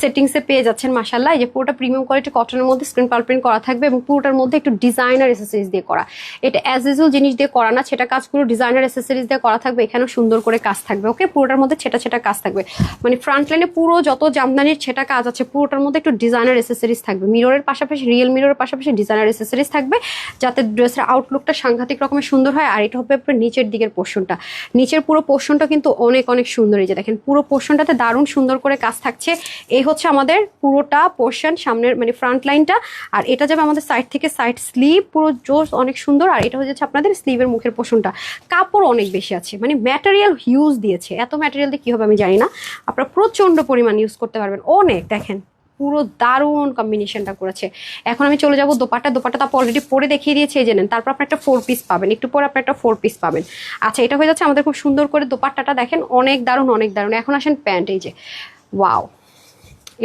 সেটিংসে পেয়ে যাচ্ছেন। মাশাআল্লাহ, এই যে পুরোটা প্রিমিয়াম কোয়ালিটি কটনের মধ্যে স্ক্রিন পাল প্রিন্ট করা থাকবে এবং পুরোটার মধ্যে একটু ডিজাইনার অ্যাসেসরিজ দিয়ে করা। এটা অ্যাজ ইউজুয়াল জিনিস দিয়ে করা না, সেটা কাজগুলো ডিজাইনার অ্যাসেসরিজ দিয়ে করা থাকবে। এখানেও সুন্দর করে কাজ থাকবে, ওকে? পুরোটার মধ্যে ছেটা ছেটা কাজ থাকবে, মানে ফ্রন্ট লাইনে পুরো যত জামদানির ছেটা কাজ আছে পুরোটার মধ্যে একটু ডিজাইনার অ্যাসেসরিজ থাকবে। মিররের পাশাপাশি, রিয়েল মিররের পাশাপাশি ডিজাইনার অ্যাসেসরিজ থাকবে, যাতে ড্রেসের আউটলুকটা সাংঘাতিক রকমের সুন্দর হয়। আর এটা হবে আপনার নিচের দিকের পোর্শনটা, নিচের পুরো পোর্শনটা কিন্তু অনেক অনেক সুন্দর। এই যে দেখেন, পুরো পোর্শনটাতে দারুণ সুন্দর করে কাজ থাকছে। এই হচ্ছে আমাদের পুরোটা পোর্শন, সামনের মানে ফ্রন্ট লাইনটা। আর এটা যাবে আমাদের সাইড থেকে সাইড স্লিভ, পুরো জোস, অনেক সুন্দর। আর এটা হচ্ছে আপনাদের স্লিভের মুখের পোর্শনটা। কাপড় অনেক বেশি আছে, মানে ম্যাটেরিয়াল হিউজ দিয়েছে। এত ম্যাটেরিয়াল দিয়ে কী হবে আমি জানি না, আপনারা প্রচণ্ড পরিমাণ ইউজ করতে পারবেন, অনেক। দেখেন পুরো দারুণ কম্বিনেশনটা করেছে। এখন আমি চলে যাবো দোপাট্টা। দোপাট্টা তো অলরেডি পরে দেখিয়ে দিয়েছে, এই জেনেন। তারপর আপনার একটা 4 পিস পাবেন, একটু পরে আপনার একটা 4 পিস পাবেন। আচ্ছা, এটা হয়ে যাচ্ছে আমাদের খুব সুন্দর করে দোপাট্টাটা, দেখেন অনেক দারুণ, অনেক দারুণ। এখন আসেন প্যান্ট, এই যে ওয়াও,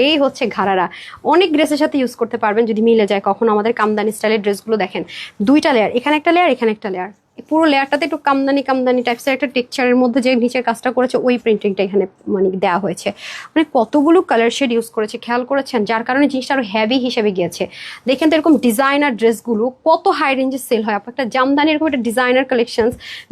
এই হচ্ছে ঘাড়ারা। অনেক ড্রেসের সাথে ইউজ করতে পারবেন যদি মিলে যায় কখনো। আমাদের কামদানি স্টাইলের ড্রেসগুলো দেখেন, দুইটা লেয়ার, এখানে একটা লেয়ার, এখানে একটা লেয়ার, পুরো লেয়ারটাতে একটু কামদানি কামদানি টাইপসের একটা টেক্সচারের মধ্যে যে নিচের কাজটা করেছে ওই প্রিন্টিংটা এখানে মানে দেওয়া হয়েছে। মানে কতগুলো কালার শেড ইউজ করেছে খেয়াল করেছেন, যার কারণে জিনিসটা আরো হেভি হিসেবে গিয়েছে। দেখেন তো এরকম ডিজাইনার ড্রেসগুলো কত হাই রেঞ্জে সেল হয়। আপনার একটা জামদানি এরকম একটা ডিজাইনার কালেকশন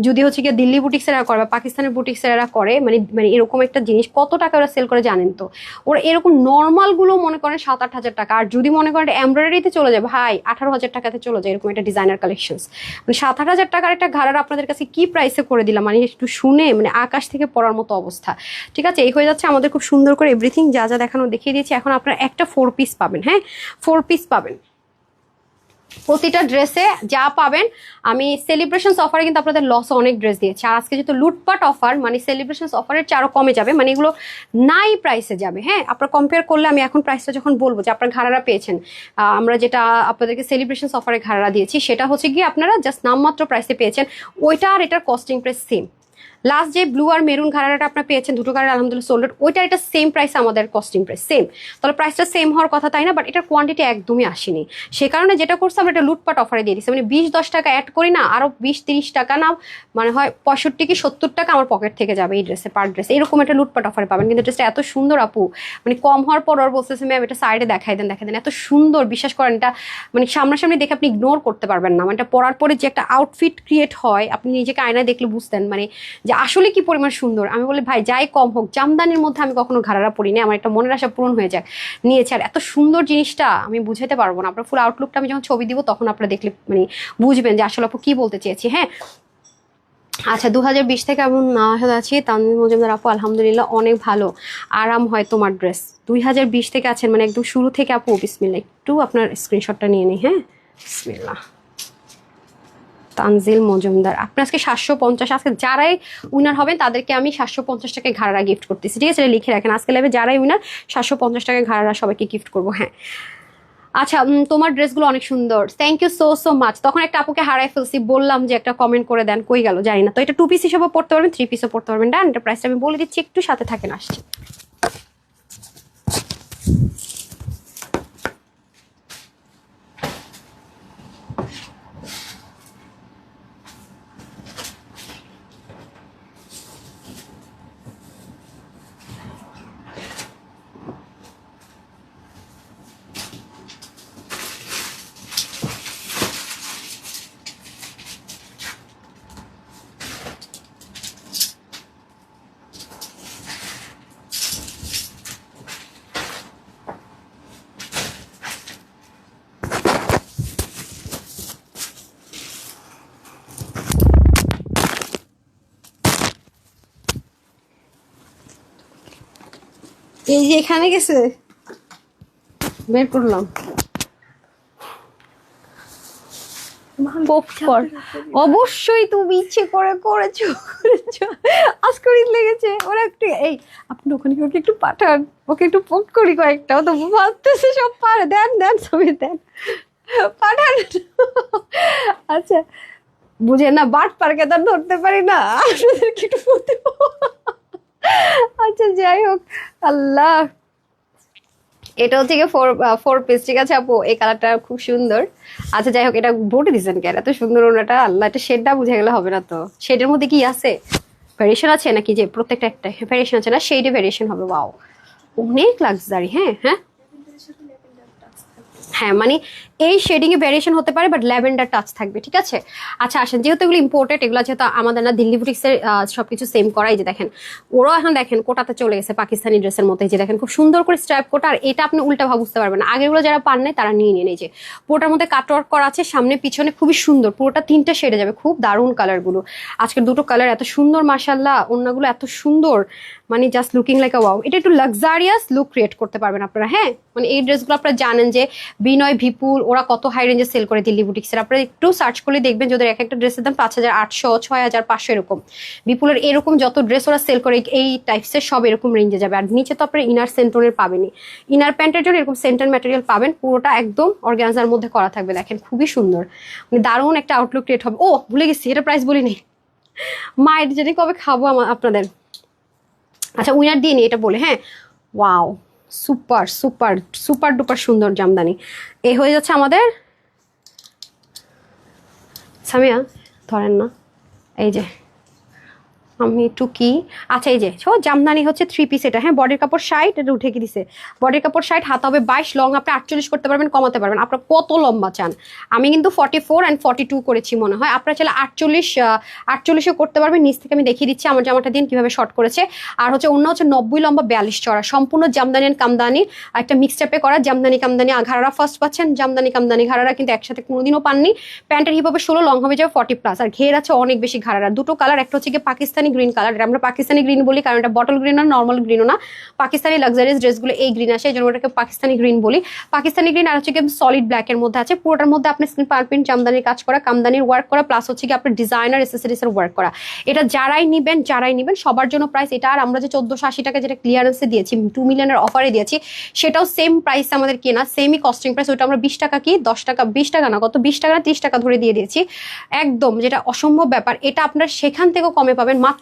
যদি হচ্ছে গিয়ে দিল্লি বুটিক্সেরা করে বা পাকিস্তানের বুটিক্সেরা করে, মানে মানে এরকম একটা জিনিস কত টাকা ওরা সেল করে জানেন তো? ওরা এরকম নর্মালগুলো মনে করেন 7-8 হাজার টাকা, আর যদি মনে করেন এমব্রয়ডারিতে চলে যায় ভাই 18 হাজার টাকাতে চলে যায় এরকম একটা ডিজাইনার কালেকশন। মানে 7-8 হাজার টাকার একটা ঘাড়ার আপনাদের কাছে কি প্রাইসে করে দিলাম, মানে একটু শুনে মানে আকাশ থেকে পড়ার মতো অবস্থা। ঠিক আছে, এই হয়ে যাচ্ছে আমাদের খুব সুন্দর করে এভরিথিং যা যা দেখানো দেখিয়ে দিয়েছি। এখন আপনারা একটা 4 পিস পাবেন, হ্যাঁ 4 পিস পাবেন প্রতিটা ড্রেসে যা পাবেন। আমি সেলিব্রেশন অফারে কিন্তু আপনাদের লস অনেক ড্রেস দিয়েছি, আর আজকে যেহেতু লুটপাট অফার মানে সেলিব্রেশন অফারের চেয়ে আরো কমে যাবে, মানে এগুলো নাই প্রাইসে যাবে। হ্যাঁ আপনারা কম্পেয়ার করলে আমি এখন প্রাইসটা যখন বলবো যে আপনার ঘাড়ারা পেয়েছেন, আমরা যেটা আপনাদেরকে সেলিব্রেশন অফারে ঘাড়ারা দিয়েছি সেটা হচ্ছে গিয়ে আপনারা জাস্ট নামমাত্র প্রাইসে পেয়েছেন, ওইটা আর এটার কস্টিং প্রাইস সেম। লাস্ট যে ব্লু আর মেরুন ঘাড়াটা আপনারা পেয়েছেন দুটো কালার আলহামদুলিল্লাহ সোল্ড, ওইটা এটা সেম প্রাইস, আমাদের কস্টিং প্রাইস সেম। তাহলে প্রাইসটা সেম হওয়ার কথা তাই না, বাট এটার কোয়ান্টিটি একদমই আসেনি। সে কারণে যেটা করছে আমরা এটা লুটপাট অফারে দিয়ে দিচ্ছি, মানে 20-10 টাকা অ্যাড করি না, আরো 20-30 টাকা না, মানে হয় 65 কি 70 টাকা আমার পকেট থেকে যাবে এই ড্রেসে পার ড্রেস, এরকম একটা লুটপাট অফারে পাবেন। কিন্তু ড্রেসটা এত সুন্দর আপু, মানে কম হওয়ার পর আর বলতেছে ম্যাম এটা সাইডে দেখাই দেন এত সুন্দর, বিশ্বাস করেন এটা মানে সামনাসামনি দেখে আপনি ইগনোর করতে পারবেন না। মানে এটা পরার পরে যে একটা আউটফিট ক্রিয়েট হয় আপনি নিজেকে আয়নায় দেখলে বুঝতেন মানে যে আসলে কি পরিমাণ সুন্দর। আমি বলি ভাই যাই কম হোক জামদানির মধ্যে আমি কখনো ঘাড়ারা পরিনি, আমার একটা মনের আশা পূরণ হয়ে যাক নিয়েছে। আর এত সুন্দর জিনিসটা আমি বুঝাতে পারবো না, আপনার ফুল আউটলুকটা আমি যখন ছবি দিব তখন আপনারা দেখলে মানে বুঝবেন যে আসলে আপু কি বলতে চেয়েছি। হ্যাঁ আচ্ছা 2020 থেকে এমন না আছি তানজিল মজুমদার আপু, আলহামদুলিল্লাহ অনেক ভালো আরাম হয় তোমার ড্রেস। 2020 থেকে আছেন মানে একদম শুরু থেকে আপু, বিসমিল্লাহ একটু আপনার স্ক্রিনশটটা নিয়ে নিই। হ্যাঁ বিসমিল্লাহ তানজিল মজুমদার, আপনি আজকে 750, আজকে যারাই উইনার হবেন তাদেরকে আমি 750 টাকায় ঘাড়া গিফট করতেছি, ঠিক আছে লিখে রাখেন। আজকে লাইভে যারাই উইনার 750 টাকায় ঘাড়া সবাইকে গিফট করবো। হ্যাঁ আচ্ছা তোমার ড্রেসগুলো অনেক সুন্দর, থ্যাংক ইউ সো মাচ। তখন একটা আপুকে হারাই ফেলছি, বললাম যে একটা কমেন্ট করে দেন, কই গেল জানি না। তো এটা 2 পিস হিসেবে পড়তে পারবেন, 3 পিসও পড়তে পারবেন। ডান, এটা প্রাইসটা আমি বলে দিচ্ছি, একটু সাথে থাকেন, আসছে। এই যে এখানে গেছে বের করলাম, অবশ্যই তুমি ইচ্ছে করে করেছো আজকে লেগেছে ওরা একটু। এই আপনি ওখানে ওকে একটু পাঠান, ওকে একটু পোক করি কয়েকটা, ও তো ভাবতেছে সব পারে। দেন দেন ছবি দেন, পাঠান। আচ্ছা বুঝে না বাট পার্কে তো ধরতে পারি না, আপনাদেরকে একটু বলতে। আচ্ছা যাই হোক, আল্লাহ এটা হচ্ছে গিয়ে 4 পিস, ঠিক আছে আপু এই কালারটা খুব সুন্দর। আচ্ছা যাই হোক, এটা বটে দিচ্ছেন কেন এত সুন্দর ওনাটা, আল্লাহ এটা শেডটা বুঝে গেলে হবে না তো? শেডের মধ্যে কি আছে, ভ্যারিয়েশন আছে নাকি? যে প্রত্যেকটা একটা ভ্যারিয়েশন আছে না, শেডে ভ্যারিয়েশন হবে। ওয়াও অনেক লাক্সারি। হ্যাঁ হ্যাঁ হ্যাঁ মানে এই শেডিং এ ভ্যারিয়েশন হতে পারে, বাট ল্যাভেন্ডার টাচ থাকবে, ঠিক আছে। আচ্ছা আসেন, যেহেতু এগুলো ইম্পোর্টেড, এগুলো যেহেতু আমাদের না দিল্লি বুটিক্সের সবকিছু সেম করাই, যে দেখেন ওরাও এখন দেখেন কোটাতে চলে গেছে পাকিস্তানি ড্রেসের মতো, যে দেখেন খুব সুন্দর করে স্ট্রাইপ কোটা। আর এটা আপনি উল্টা ভাব বুঝতে পারবেন না, আগেরগুলো যারা পান নাই তারা নিয়ে নিন। এই যে পুরোটার মধ্যে কাটওয়ার্ক করা আছে, সামনে পিছনে খুবই সুন্দর, পুরোটা 3টা শেডে যাবে, খুব দারুণ কালার গুলো। আজকের 2টো কালার এত সুন্দর, মাশাআল্লাহ ওড়নাগুলো এত সুন্দর, মানে জাস্ট লুকিং লাইক আ ওয়াও। এটা একটু লাক্সারিয়াস লুক ক্রিয়েট করতে পারবেন আপনারা। হ্যাঁ মানে এই ড্রেসগুলো আপনারা জানেন যে বিনয় বিপুল ওরা কত হাই রেঞ্জে সেল করে দিল্লি বুটিক্সের, আপনারা একটু সার্চ করলে দেখবেন যাদের এক একটা ড্রেসের দাম 5800, 6500 এরকম। বিপুলের এরকম যত ড্রেস ওরা সেল করে এই টাইপসের সব এরকম রেঞ্জে যাবে। আর নিচে তো আপনারা ইনার সেন্টনের পাবেনই, ইনার প্যান্টের জন্য এরকম সেন্টার ম্যাটেরিয়াল পাবেন, পুরোটা একদম অর্গানজার মধ্যে করা থাকবে। দেখেন খুবই সুন্দর, মানে দারুণ একটা আউটলুক ক্রিয়েট হবে। ও ভুলে গেছি, এটা প্রাইস বলিনি, মায়ের যদি কবে খাবো আপনাদের। আচ্ছা উইনার দিয়ে নি এটা বলে। হ্যাঁ wow super super super duper সুন্দর জামদানি। এই হয়ে যাচ্ছে আমাদের সামিয়া, ধরেন না, এই যে আমি একটু কি, আচ্ছা এই যে জামদানি হচ্ছে 3 পিস এটা, হ্যাঁ বডির কাপড় 60, এটা উঠে কি দিছে, বডির কাপড় 60, হাত হবে 22, লং আপনি 48 করতে পারবেন, কমাতে পারবেন, আপনার কত লম্বা চান। আমি কিন্তু 44 and 42 করেছি মনে হয়, আপনারা চাইলে 48 করতে পারবেন। নিচ থেকে আমি দেখিয়ে দিচ্ছি আমার জামাটা দিন কিভাবে শর্ট করেছে। আর হচ্ছে অন্য হচ্ছে 90 লম্বা 42 চড়া, সম্পূর্ণ জামদানি এন্ড কামদানি একটা মিক্স টাইপে করা, জামদানি কামদানি ঘাড়ারা ফার্স্ট পাচ্ছেন, জামদানি কামদানি ঘাড়ারা কিন্তু একসাথে কোনোদিনও পাননি। প্যান্টের হিপ হবে 16, লং হবে যাবে 40+, আর ঘের আছে অনেক বেশি ঘাড়ারা। দুটো কালার, একটা হচ্ছে কি পাকিস্তানি গ্রিন কালার, এটা আমরা পাকিস্তানি গ্রিন বলি কারণ এটা বটল গ্রিন না, নর্মাল গ্রিনও না, পাকিস্তানি লাক্সারিয়াস ড্রেসগুলো এই গ্রিন আসে, এই জন্য ওটাকে পাকিস্তানি গ্রিন বলি। পাকিস্তানি গ্রিন আর হচ্ছে কি সলিড ব্ল্যাক এর মধ্যে আছে, পুরোটার মধ্যে আপনি স্ক্রিন পারপিন জামদানির কাজ করা, কামদানির ওয়ার্ক করা, প্লাস হচ্ছে কি আপনার ডিজাইনার এসেসরিজ এর ওয়ার্ক করা। এটা যারাই নিবেন সবার জন্য প্রাইস এটা। আর আমরা যে 1480 টাকা যেটা ক্লিয়ারেন্সে দিয়েছি, 2 মিলিয়নের অফারে দিয়েছি, সেটাও সেম প্রাইস আমাদের কেনা, সেমই কস্টিং প্রাইস। ওটা আমরা 20 টাকা কি 10 টাকা, 20 টাকা না, কত 20 টাকা না 30 টাকা ধরে দিয়ে দিয়েছি একদম, যেটা অসম্ভব ব্যাপার। এটা আপনার সেখান থেকেও কমে পাবেন মাত্র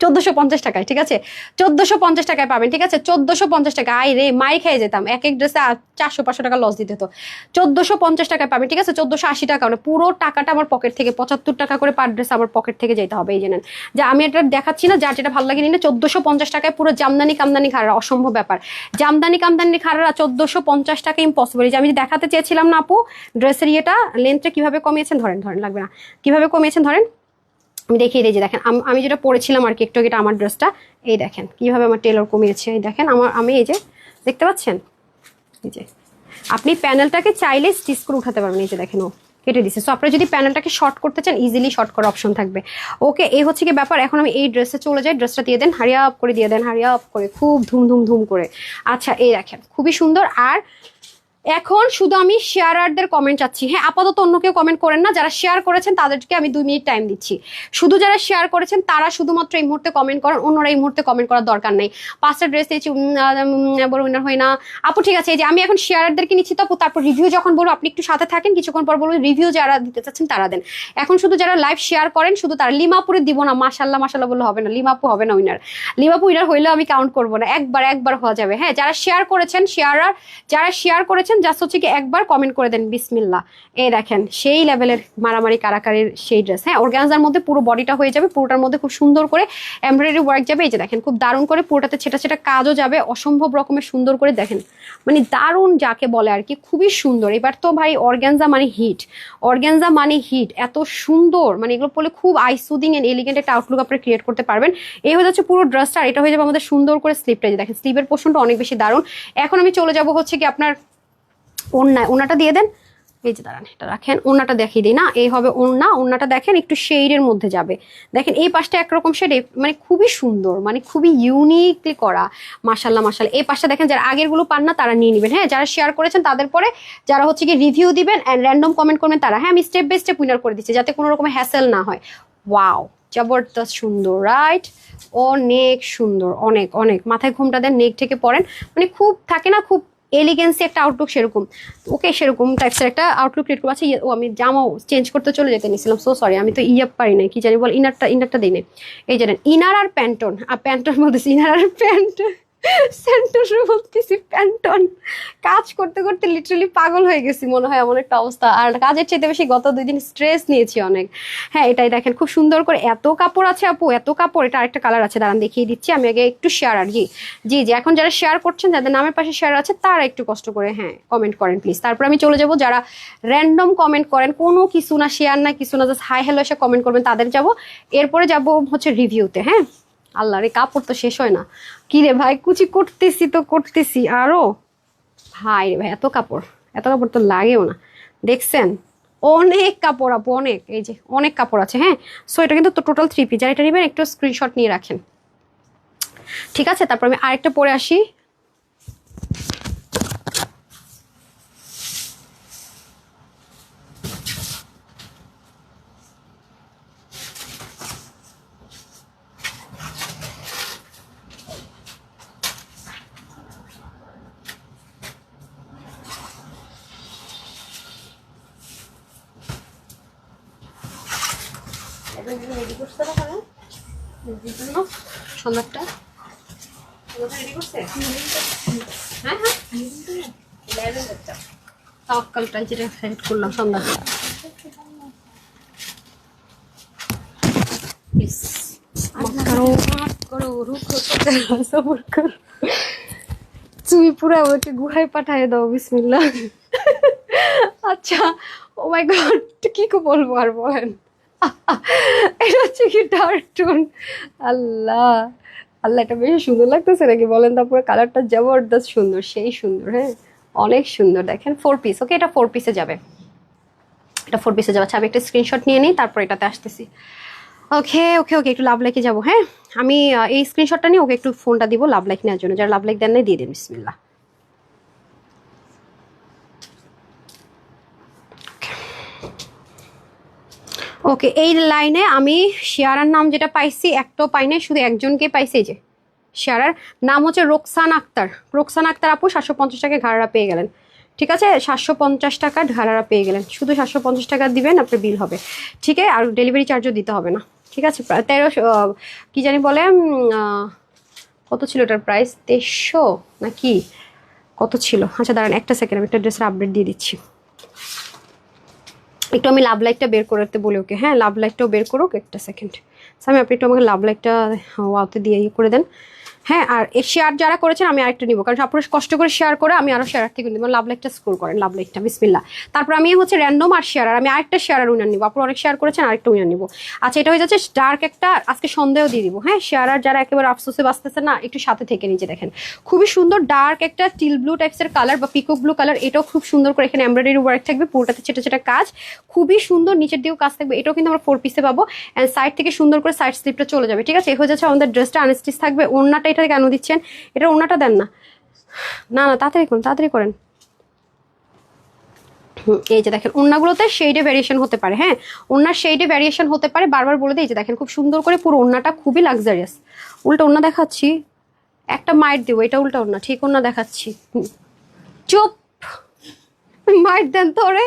1450 টাকায়, ঠিক আছে 1450 টাকায় পাবেন, ঠিক আছে 1450 টাকা। আই রে মাই খেয়ে যেতাম, এক ড্রেসে 400-500 টাকা লস দিতে হতো। 1450 টাকায় পাবেন, ঠিক আছে 1480 টাকা, মানে পুরো টাকাটা আমার পকেট থেকে, 75 টাকা করে পার ড্রেস আমার পকেট থেকে যেতে হবে। এই জানেন যে আমি এটা দেখাচ্ছি না, যার যেটা ভালো লাগে নিলে 1450 টাকায় পুরো জামদানি কামদানি ঘাড়া, অসম্ভব ব্যাপার। জামদানি কামদানি ঘাড়া 1450 টাকা ইম্পসিবল। যে আমি দেখাতে চেয়েছিলাম না আপু ড্রেসের ইয়েটা, লেন্থটা কিভাবে কমিয়েছেন, ধরেন লাগবে না, কিভাবে কমিয়েছেন ধরেন, আমি দেখিয়ে দিই যে দেখেন আমি যেটা পরেছিলাম আর কি একটু, এটা আমার ড্রেসটা, এই দেখেন কিভাবে আমার টেলর কমিয়েছে, এই দেখেন আমি এই যে দেখতে পাচ্ছেন, এই যে আপনি প্যানেলটাকে চাইলে স্টিচ করে উঠাতে পারবেন, এই যে দেখেন ও কেটে দিচ্ছে। সো আপনারা যদি প্যানেলটাকে শর্ট করতে চান ইজিলি শর্ট করার অপশন থাকবে। ওকে, এই হচ্ছে কি ব্যাপার। এখন আমি এই ড্রেসে চলে যাই, ড্রেসটা দিয়ে দেন, হারিয়া আপ করে দিয়ে দেন, হারিয়া আপ করে, খুব ধুম করে। আচ্ছা এই দেখেন খুবই সুন্দর। আর এখন শুধু আমি শেয়ারারদের কমেন্ট চাচ্ছি, হ্যাঁ আপাতত অন্য কেউ কমেন্ট করেন না, যারা শেয়ার করেছেন তাদেরকে আমি 2 মিনিট টাইম দিচ্ছি। শুধু যারা শেয়ার করেছেন তারা শুধুমাত্র এই মুহূর্তে কমেন্ট করেন, অন্যরা এই মুহূর্তে কমেন্ট করার দরকার নেই। 5টা ড্রেস দিয়েছি, বড় উইনার হয় না আপু, ঠিক আছে। এই যে আমি এখন শেয়ারারদেরকে নিচ্ছি, তো তারপর রিভিউ যখন বলবো আপনি একটু সাথে থাকেন, কিছুক্ষণ পর বলবো রিভিউ যারা দিতে চাচ্ছেন তারা দেন। এখন শুধু যারা লাইভ শেয়ার করেন শুধু তারা, লিমাপুরে দিব না, মাশাল্লাহ বললে হবে না, লিমাপু হবে না উইনার, লিমাপু উইনার হইলেও আমি কাউন্ট করবো না, একবার হওয়া যাবে। হ্যাঁ যারা শেয়ার করেছেন, যারা শেয়ার করেছেন জাস্ট হচ্ছে কি একবার কমেন্ট করে দেন, বিসমিল্লাহ। এই দেখেন সেই লেভেলের মারামারি কারাকারির সেই ড্রেস, হ্যাঁ অর্গানজার মধ্যে পুরো বডিটা হয়ে যাবে, পুরোটার মধ্যে খুব সুন্দর করে এমব্রয়ডারি ওয়ার্ক যাবে, এই যে দেখেন খুব দারুণ করে পুরোটাতে ছেটা কাজও যাবে, অসম্ভব রকমের সুন্দর করে দেখেন, মানে দারুণ যাকে বলে আর কি, খুবই সুন্দর। এবার তো ভাই অর্গানজা মানে হিট, এত সুন্দর, মানে এগুলো পরলে খুব আইসুদিং এন্ড এলিগেন্ট একটা আউটলুক আপনি ক্রিয়েট করতে পারবেন। এই হয়ে যাচ্ছে পুরো ড্রেসটা, এটা হয়ে যাবে আমাদের সুন্দর করে স্লিপটা, যে দেখেন স্লিভের পোর্শনটা অনেক বেশি দারুণ। এখন আমি চলে যাব হচ্ছে কি আপনার ওড়নাটা দিয়ে দেন, এই যে দাঁড়ান এটা রাখেন, ওড়নাটা দেখিয়ে দিই না, এই হবে ওড়নাটা দেখেন একটু শেডের মধ্যে যাবে, দেখেন এই পাশটা একরকম শেড, মানে খুবই সুন্দর, মানে খুবই ইউনিকলি করা, মাশাল্লাহ। এই পাশটা দেখেন, যারা আগের গুলো পান না তারা নিয়ে নেবেন, হ্যাঁ যারা শেয়ার করেছেন তাদের পরে যারা হচ্ছে কি রিভিউ দিবেন অ্যান্ড র্যান্ডম কমেন্ট করবেন তারা, হ্যাঁ আমি স্টেপ বাই স্টেপ উইনার করে দিচ্ছি যাতে কোনো রকমের হ্যাসেল না হয়। ওয়াও জবরদস্ত সুন্দর, রাইট, অনেক সুন্দর, অনেক মাথায় ঘুমটা দেন, নেক থেকে পরেন, মানে খুব থাকে না খুব এলিগেন্সি একটা আউটলুক, সেরকম ওকে সেরকম টাইপসের একটা আউটলুক ক্রিয়েট করবো। আচ্ছা ও আমি জামাও চেঞ্জ করতে চলে যেতে নিয়েছিলাম, সো সরি, আমি তো পারি না, কি জানি বল, ইনারটা দিই না, এই জানেন ইনার আর প্যান্টন, প্যান্টন বলতেছি, ইনার আর প্যান্ট সেন্টার বলতেছি, প্যান্টন, কাজ করতে করতে লিটারালি পাগল হয়ে গেছি মনে হয়, এমন একটা অবস্থা। আর কাজের চাইতে বেশি গত 2 দিন স্ট্রেস নিয়েছি অনেক। হ্যাঁ এটাই দেখেন খুব সুন্দর করে এত কাপড় আছে আপু, এত কাপড়। এটা আরেকটা কালার আছে, দাঁড়ান দেখিয়ে দিচ্ছি আমি আগে একটু শেয়ার। আর জি এখন যারা শেয়ার করছেন, যাদের নামের পাশে শেয়ার আছে তারা একটু কষ্ট করে হ্যাঁ কমেন্ট করেন প্লিজ। তারপর আমি চলে যাব যারা র্যান্ডম কমেন্ট করেন, কোনো কিছু না, শেয়ার না কিছু না, জাস্ট হাই হ্যালো এসে কমেন্ট করবেন তাদের যাব। এরপরে যাব হচ্ছে রিভিউতে। হ্যাঁ আল্লাহ রে কাপড় তো শেষ হয় না, কি রে ভাই কুচি করতেছি আরো, ভাই রে ভাই এত কাপড় তো লাগেও না, দেখছেন অনেক কাপড় আপু, অনেক, এই যে অনেক কাপড় আছে। হ্যাঁ সো এটা কিন্তু টোটাল 3 পিস, যারা এটা নেবেন একটু স্ক্রিনশট নিয়ে রাখেন, ঠিক আছে। তারপর আমি আরেকটা পরে আসি, সন্ধ্যাটা রেডি করছে, হ্যাঁ তাওয়াক্কালটা যেটা সেট করলাম সন্ধ্যা, প্লিজ তুমি পুরো আমাকে গুহায় পাঠিয়ে দাও বিসমিল্লাহ। আচ্ছা ও মাই গড কি বলবো আর বলেন। এটা হচ্ছে কি ডার্ক টোন। আল্লাহ আল্লাহ, এটা বেশি সুন্দর লাগতেছে নাকি বলেন? তারপরে কালারটা জবরদস্ত সুন্দর, সেই সুন্দর, হ্যাঁ অনেক সুন্দর। দেখেন 4 পিস, ওকে এটা 4 পিসে যাবে, এটা 4 পিসে যাবে। আচ্ছা আমি একটা স্ক্রিনশট নিয়ে নিই, তারপর এটাতে আসতেছি। ওকে ওকে ওকে, একটু লাভ লাইকে যাবো। হ্যাঁ আমি এই স্ক্রিনশটটা নিয়ে ওকে একটু ফোনটা দিব লাভ লাইক নেওয়ার জন্য। যারা লাভ লাইক দেন নাই দিয়ে দিন বিসমিল্লাহ। ওকে এই লাইনে আমি শেয়ারার নাম যেটা পাইছি একটাও পাই নাই, শুধু একজনকে পাইছি, যে শেয়ারার নাম হচ্ছে রোকসান আক্তার। রোকসান আক্তার আপু 750 টাকা ঘাড়া পেয়ে গেলেন, ঠিক আছে 750 টাকা ঘাড়া পেয়ে গেলেন। শুধু 750 টাকা দিবেন, আপনার বিল হবে, ঠিক আছে? আর ডেলিভারি চার্জও দিতে হবে না, ঠিক আছে? 13 কি জানি বলে কত ছিল এটার প্রাইস, 2300 নাকি কত ছিল? আচ্ছা দাঁড়ান একটা সেকেন্ড, আমি একটা ড্রেসের আপডেট দিয়ে দিচ্ছি। একটু আমি লাভ লাইকটা বের করতে বলি ওকে, হ্যাঁ লাভ লাইকটাও বের করুক, একটা সেকেন্ড। আমি আপনি একটু আমাকে লাভ লাইকটা ওয়াতে দিয়ে করে দেন। হ্যাঁ আর শেয়ার যারা করেছেন আমি আরেকটা নিবো, কারণ আপনারা কষ্ট করে শেয়ার করে আমি আরও শেয়ার থেকে নিব। লাভ লাইকটা স্ক্রোল করেন, লাভ লাইকটা বিসমিল্লাহ। তারপর আমি হচ্ছে র্যান্ডম আর শেয়ার, আর আমি আরেকটা শেয়ার উইনার নিবো। আপনারা অনেক শেয়ার করেছেন, আরেকটা উইনার নিবো। আচ্ছা এটা হয়ে যাচ্ছে ডার্ক একটা, আজকে সন্দেহ দিয়ে দিব। হ্যাঁ শেয়ার আর যারা একেবারে আফসোসে বাঁচতেছে না, একটু সাথে থেকে নিচে দেখেন খুবই সুন্দর ডার্ক একটা টিল ব্লু টাইপসের কালার বা পিকক ব্লু কালার। এটাও খুব সুন্দর করে এখানে এমব্রয়ডারি ওয়ার্ক থাকবে, পুরোটাতে ছোট ছোট কাজ, খুবই সুন্দর। নিচের দিকেও কাজ থাকবে। এটাও কিন্তু আমরা 4 পিসে পাবো, অ্যান্ড সাইড থেকে সুন্দর করে সাইড স্লিপটা চলে যাবে, ঠিক আছে? এ হয়ে যাচ্ছে আমাদের ড্রেসটা আনস্টিচ থাকবে। ওড়নাটা এটা কেন দিচ্ছেন? এটা ওড়নাটা দেন না, না না তাড়াতাড়ি করুন, তাড়াতাড়ি করেন। এই যে দেখেন ওড়নাগুলোতে শেডে ভ্যারিয়েশন হতে পারে, হ্যাঁ ওড়নার শেডে ভ্যারিয়েশন হতে পারে, বারবার বলে দিই। এই যে দেখেন খুব সুন্দর করে পুরো ওড়নাটা, খুবই লাক্সারিয়াস। উল্টা ওড়না দেখাচ্ছি, একটা মাইট দেবো, এটা উল্টা ওড়না, ঠিক ওড়না দেখাচ্ছি। চুপ, মাইট দেন তো ওরে,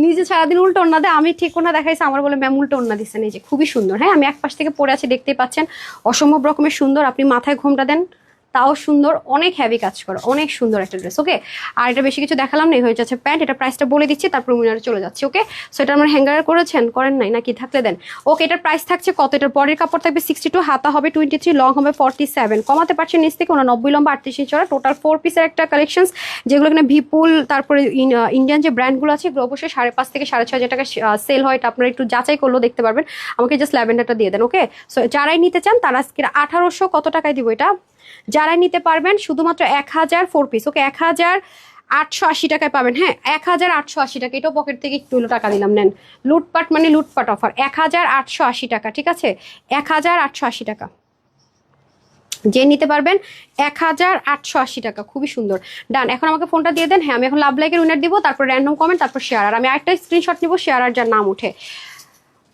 নিজে সারাদিন উল্টো ওড়না দেয়, আমি ঠিক ওড়না দেখাইছি, আমার বলে ম্যাম উল্টো ওড়না দিচ্ছেন। এই যে খুবই সুন্দর, হ্যাঁ আমি এক পাশ থেকে পরে আছি দেখতেই পাচ্ছেন, অসম্ভব রকমের সুন্দর। আপনি মাথায় ঘোমটা দেন তাও সুন্দর, অনেক হ্যাভি কাজ করে, অনেক সুন্দর একটা ড্রেস। ওকে আর এটা বেশি কিছু দেখালাম না, হয়ে যাচ্ছে প্যান্ট। এটা প্রাইসটা বলে দিচ্ছি, তারপর উইনারে চলে যাচ্ছে। ওকে সো এটা আমার হ্যাঙ্গার করেছেন, করেন নাই নাকি? থাকলে দেন। ওকে এটার প্রাইস থাকছে কত? এটার বডির কাপড় থাকবে 62, হাতা হবে 23, লং হবে 47, কমাতে পারছেন নিচ থেকে 90 লম্বা 38 চড়া। টোটাল 4 পিসের একটা কালেকশনস, যেগুলো এখানে ভিপুল, তারপরে ইন্ডিয়ান যে ব্র্যান্ডগুলো আছে এগুলো অবশ্যই 5.5 থেকে 6.5 টাকা সেল হয়। এটা আপনারা একটু যাচাই করলেও দেখতে পারবেন। আমাকে জাস্ট ল্যাভেন্ডারটা দিয়ে দেন। ওকে সো যারাই নিতে চান তারা আজকে 1800 কত টাকায় দিব এটা, যারা নিতে পারবেন শুধুমাত্র 1000 4 পিস। ওকে 1880 টাকায় পাবেন, হ্যাঁ 1880 টাকা। এটাও পকেট থেকে একটু টাকা দিলাম, নেন। লুটপাট মানে লুটপাট অফার, 1880 টাকা, ঠিক আছে 1880 টাকা যে নিতে পারবেন, 1880 টাকা, খুবই সুন্দর। ডান, এখন আমাকে ফোনটা দিয়ে দেন। হ্যাঁ আমি এখন লাভ লাইকের উইনার দিব, তারপর র্যান্ডম কমেন্ট, তারপর শেয়ার। আর আমি আরেকটা স্ক্রিনশট নিব শেয়ার আর যার নাম উঠে।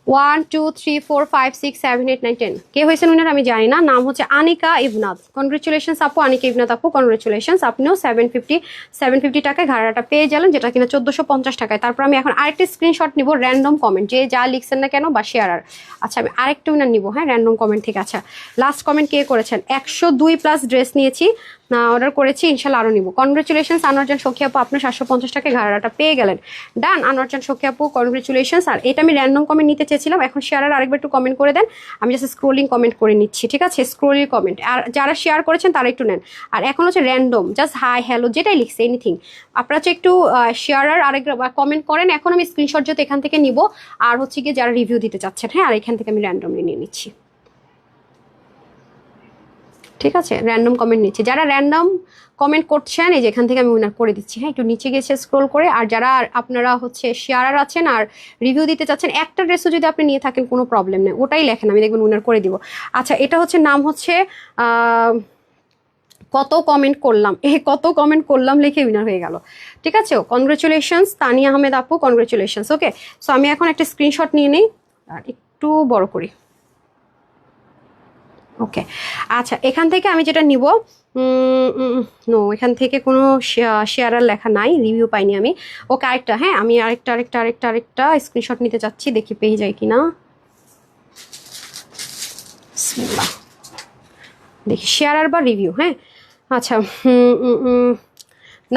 1 2 3 4 5 6 7 8 9 10 কে হয়েছেন উনার আমি জানি না, নাম হচ্ছে আনিকা ইবনাথ। কনগ্রেচুলেশনস আপু, আনিকা ইবনাথ আপু কনগ্রেচুলেশনস। আপনিও 750 টাকায় ঘাড়াটা পেয়ে গেলেন, যেটা কিনা 1450 টাকায়। তারপর আমি এখন আরেকটা স্ক্রিনশট নিব র্যান্ডম কমেন্ট, যে যা লিখছেন না কেন বা শেয়ারার। আচ্ছা আমি আরেকটা উইনার নিব, হ্যাঁ র্যান্ডম কমেন্ট থেকে। আচ্ছা লাস্ট কমেন্ট কে করেছেন? 102+ ড্রেস নিয়েছি, অর্ডার করেছি, ইনশাল্লাহ আরও নিব। কনগ্রেচুলেশনস আনোয়ারজান সখী আপু, আপনার 750 টাকায় ঘাড়াটা পেয়ে গেলেন। ডান আনোয়ারজান সখী আপু কনগ্রেচুলেশনস। আর এটা আমি র্যান্ডম কমেন্ট নিতে চেয়েছিলাম, এখন শেয়ার আর আরেকবার একটু কমেন্ট করে দেন। আমি জাস্ট স্ক্রোলিং কমেন্ট করে নিচ্ছি, ঠিক আছে স্ক্রোলিং কমেন্ট। আর যারা শেয়ার করেছেন তারা একটু নেন। আর এখন হচ্ছে র্যান্ডম, জাস্ট হাই হ্যালো যেটাই লিখছে এনিথিং, আপনারা হচ্ছে একটু শেয়ার আর আরেকবার কমেন্ট করেন। এখন আমি স্ক্রিনশট যেহেতু এখান থেকে নিব, আর হচ্ছে গিয়ে যারা রিভিউ দিতে চাচ্ছেন, হ্যাঁ আর এখান থেকে আমি র্যান্ডমলি নিয়ে নিচ্ছি, ঠিক আছে র্যান্ডম কমেন্ট নিচ্ছি। যারা র্যান্ডম কমেন্ট করছেন এই যে এখান থেকে আমি উইনার করে দিচ্ছি, হ্যাঁ একটু নিচে গেছে স্ক্রোল করে। আর যারা আপনারা হচ্ছে শেয়ারার আছেন আর রিভিউ দিতে চাচ্ছেন, একটা ড্রেসও যদি আপনি নিয়ে থাকেন কোনো প্রবলেম নেই, ওটাই লেখেন, আমি দেখবেন উইনার করে দিব। আচ্ছা এটা হচ্ছে নাম হচ্ছে কত কমেন্ট করলাম, কত কমেন্ট করলাম লিখে উইনার হয়ে গেল, ঠিক আছে কনগ্রেচুলেশনস তানিয়া আহমেদ আপু কনগ্রেচুলেশনস। ওকে সো আমি এখন একটা স্ক্রিনশট নিয়ে নিই, আর একটু বড় করি। ওকে আচ্ছা এখান থেকে আমি যেটা নিব, নো এখান থেকে কোনো শেয়ারার লেখা নাই, রিভিউ পাইনি আমি। ওকে আরেকটা, হ্যাঁ আমি আরেকটা স্ক্রিনশট নিতে চাচ্ছি, দেখি পেয়ে যাই কিনা। দেখি শেয়ারার বা রিভিউ, হ্যাঁ আচ্ছা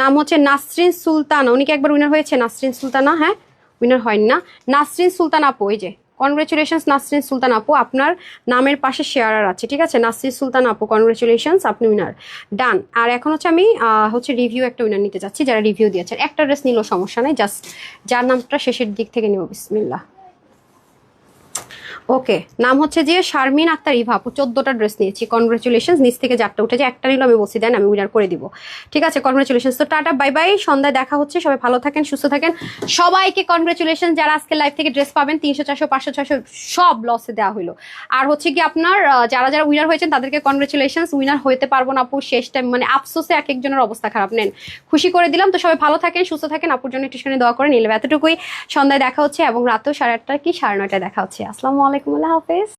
নাম হচ্ছে নাসরিন সুলতানা, উনি কি একবার উইনার হয়েছে? নাসরিন সুলতানা, হ্যাঁ উইনার হয়নি না, নাসরিন সুলতানা আপু, এই যে কনগ্রেচুলেশনস নাসরিন সুলতান আপু, আপনার নামের পাশে শেয়ারার আছে, ঠিক আছে? নাসরিন সুলতান আপু কনগ্রেচুলেশনস, আপনি উইনার। ডান। আর এখন হচ্ছে আমি হচ্ছে রিভিউ একটা উইনার নিতে যাচ্ছি, যারা রিভিউ দিয়েছেন। একটা ড্রেস নিলেও সমস্যা নেই, জাস্ট যার নামটা শেষের দিক থেকে নিব। বিসমিল্লাহ। ওকে, নাম হচ্ছে যে শারমিন আক্তার ইভা আপু, 14টা ড্রেস নিয়েছি। কনগ্রেচুলেশন। নিচ থেকে 4টা উঠে যে একটা নিল আমি বলছি দেন, আমি উইনার করে দিব, ঠিক আছে? কনগ্রেচুলেশন। তো টাটা, বাই বাই, সন্ধ্যায় দেখা হচ্ছে। সবাই ভালো থাকেন, সুস্থ থাকেন। সবাইকে কনগ্রেচুলেশন যারা আজকে লাইভ থেকে ড্রেস পাবেন। 300, 400, 500, 600 সব লসে দেওয়া হলো। আর হচ্ছে কি আপনার যারা যারা উইনার হয়েছেন তাদেরকে কনগ্রেচুলেশন। উইনার হইতে পারবো না আপু, শেষ টাইম, মানে আফসোসে এক একজনের অবস্থা খারাপ। নেন, খুশি করে দিলাম। তো সবাই ভালো থাকেন, সুস্থ থাকেন। আপুর জন্য একটুখানি দোয়া করে নিলাম। এতটুকুই। সন্ধ্যায় দেখা হচ্ছে এবং রাতেও 8:30 কি 9:30 দেখা হচ্ছে। আসসালামু আলাইকুম, আল্লাহ হাফেজ।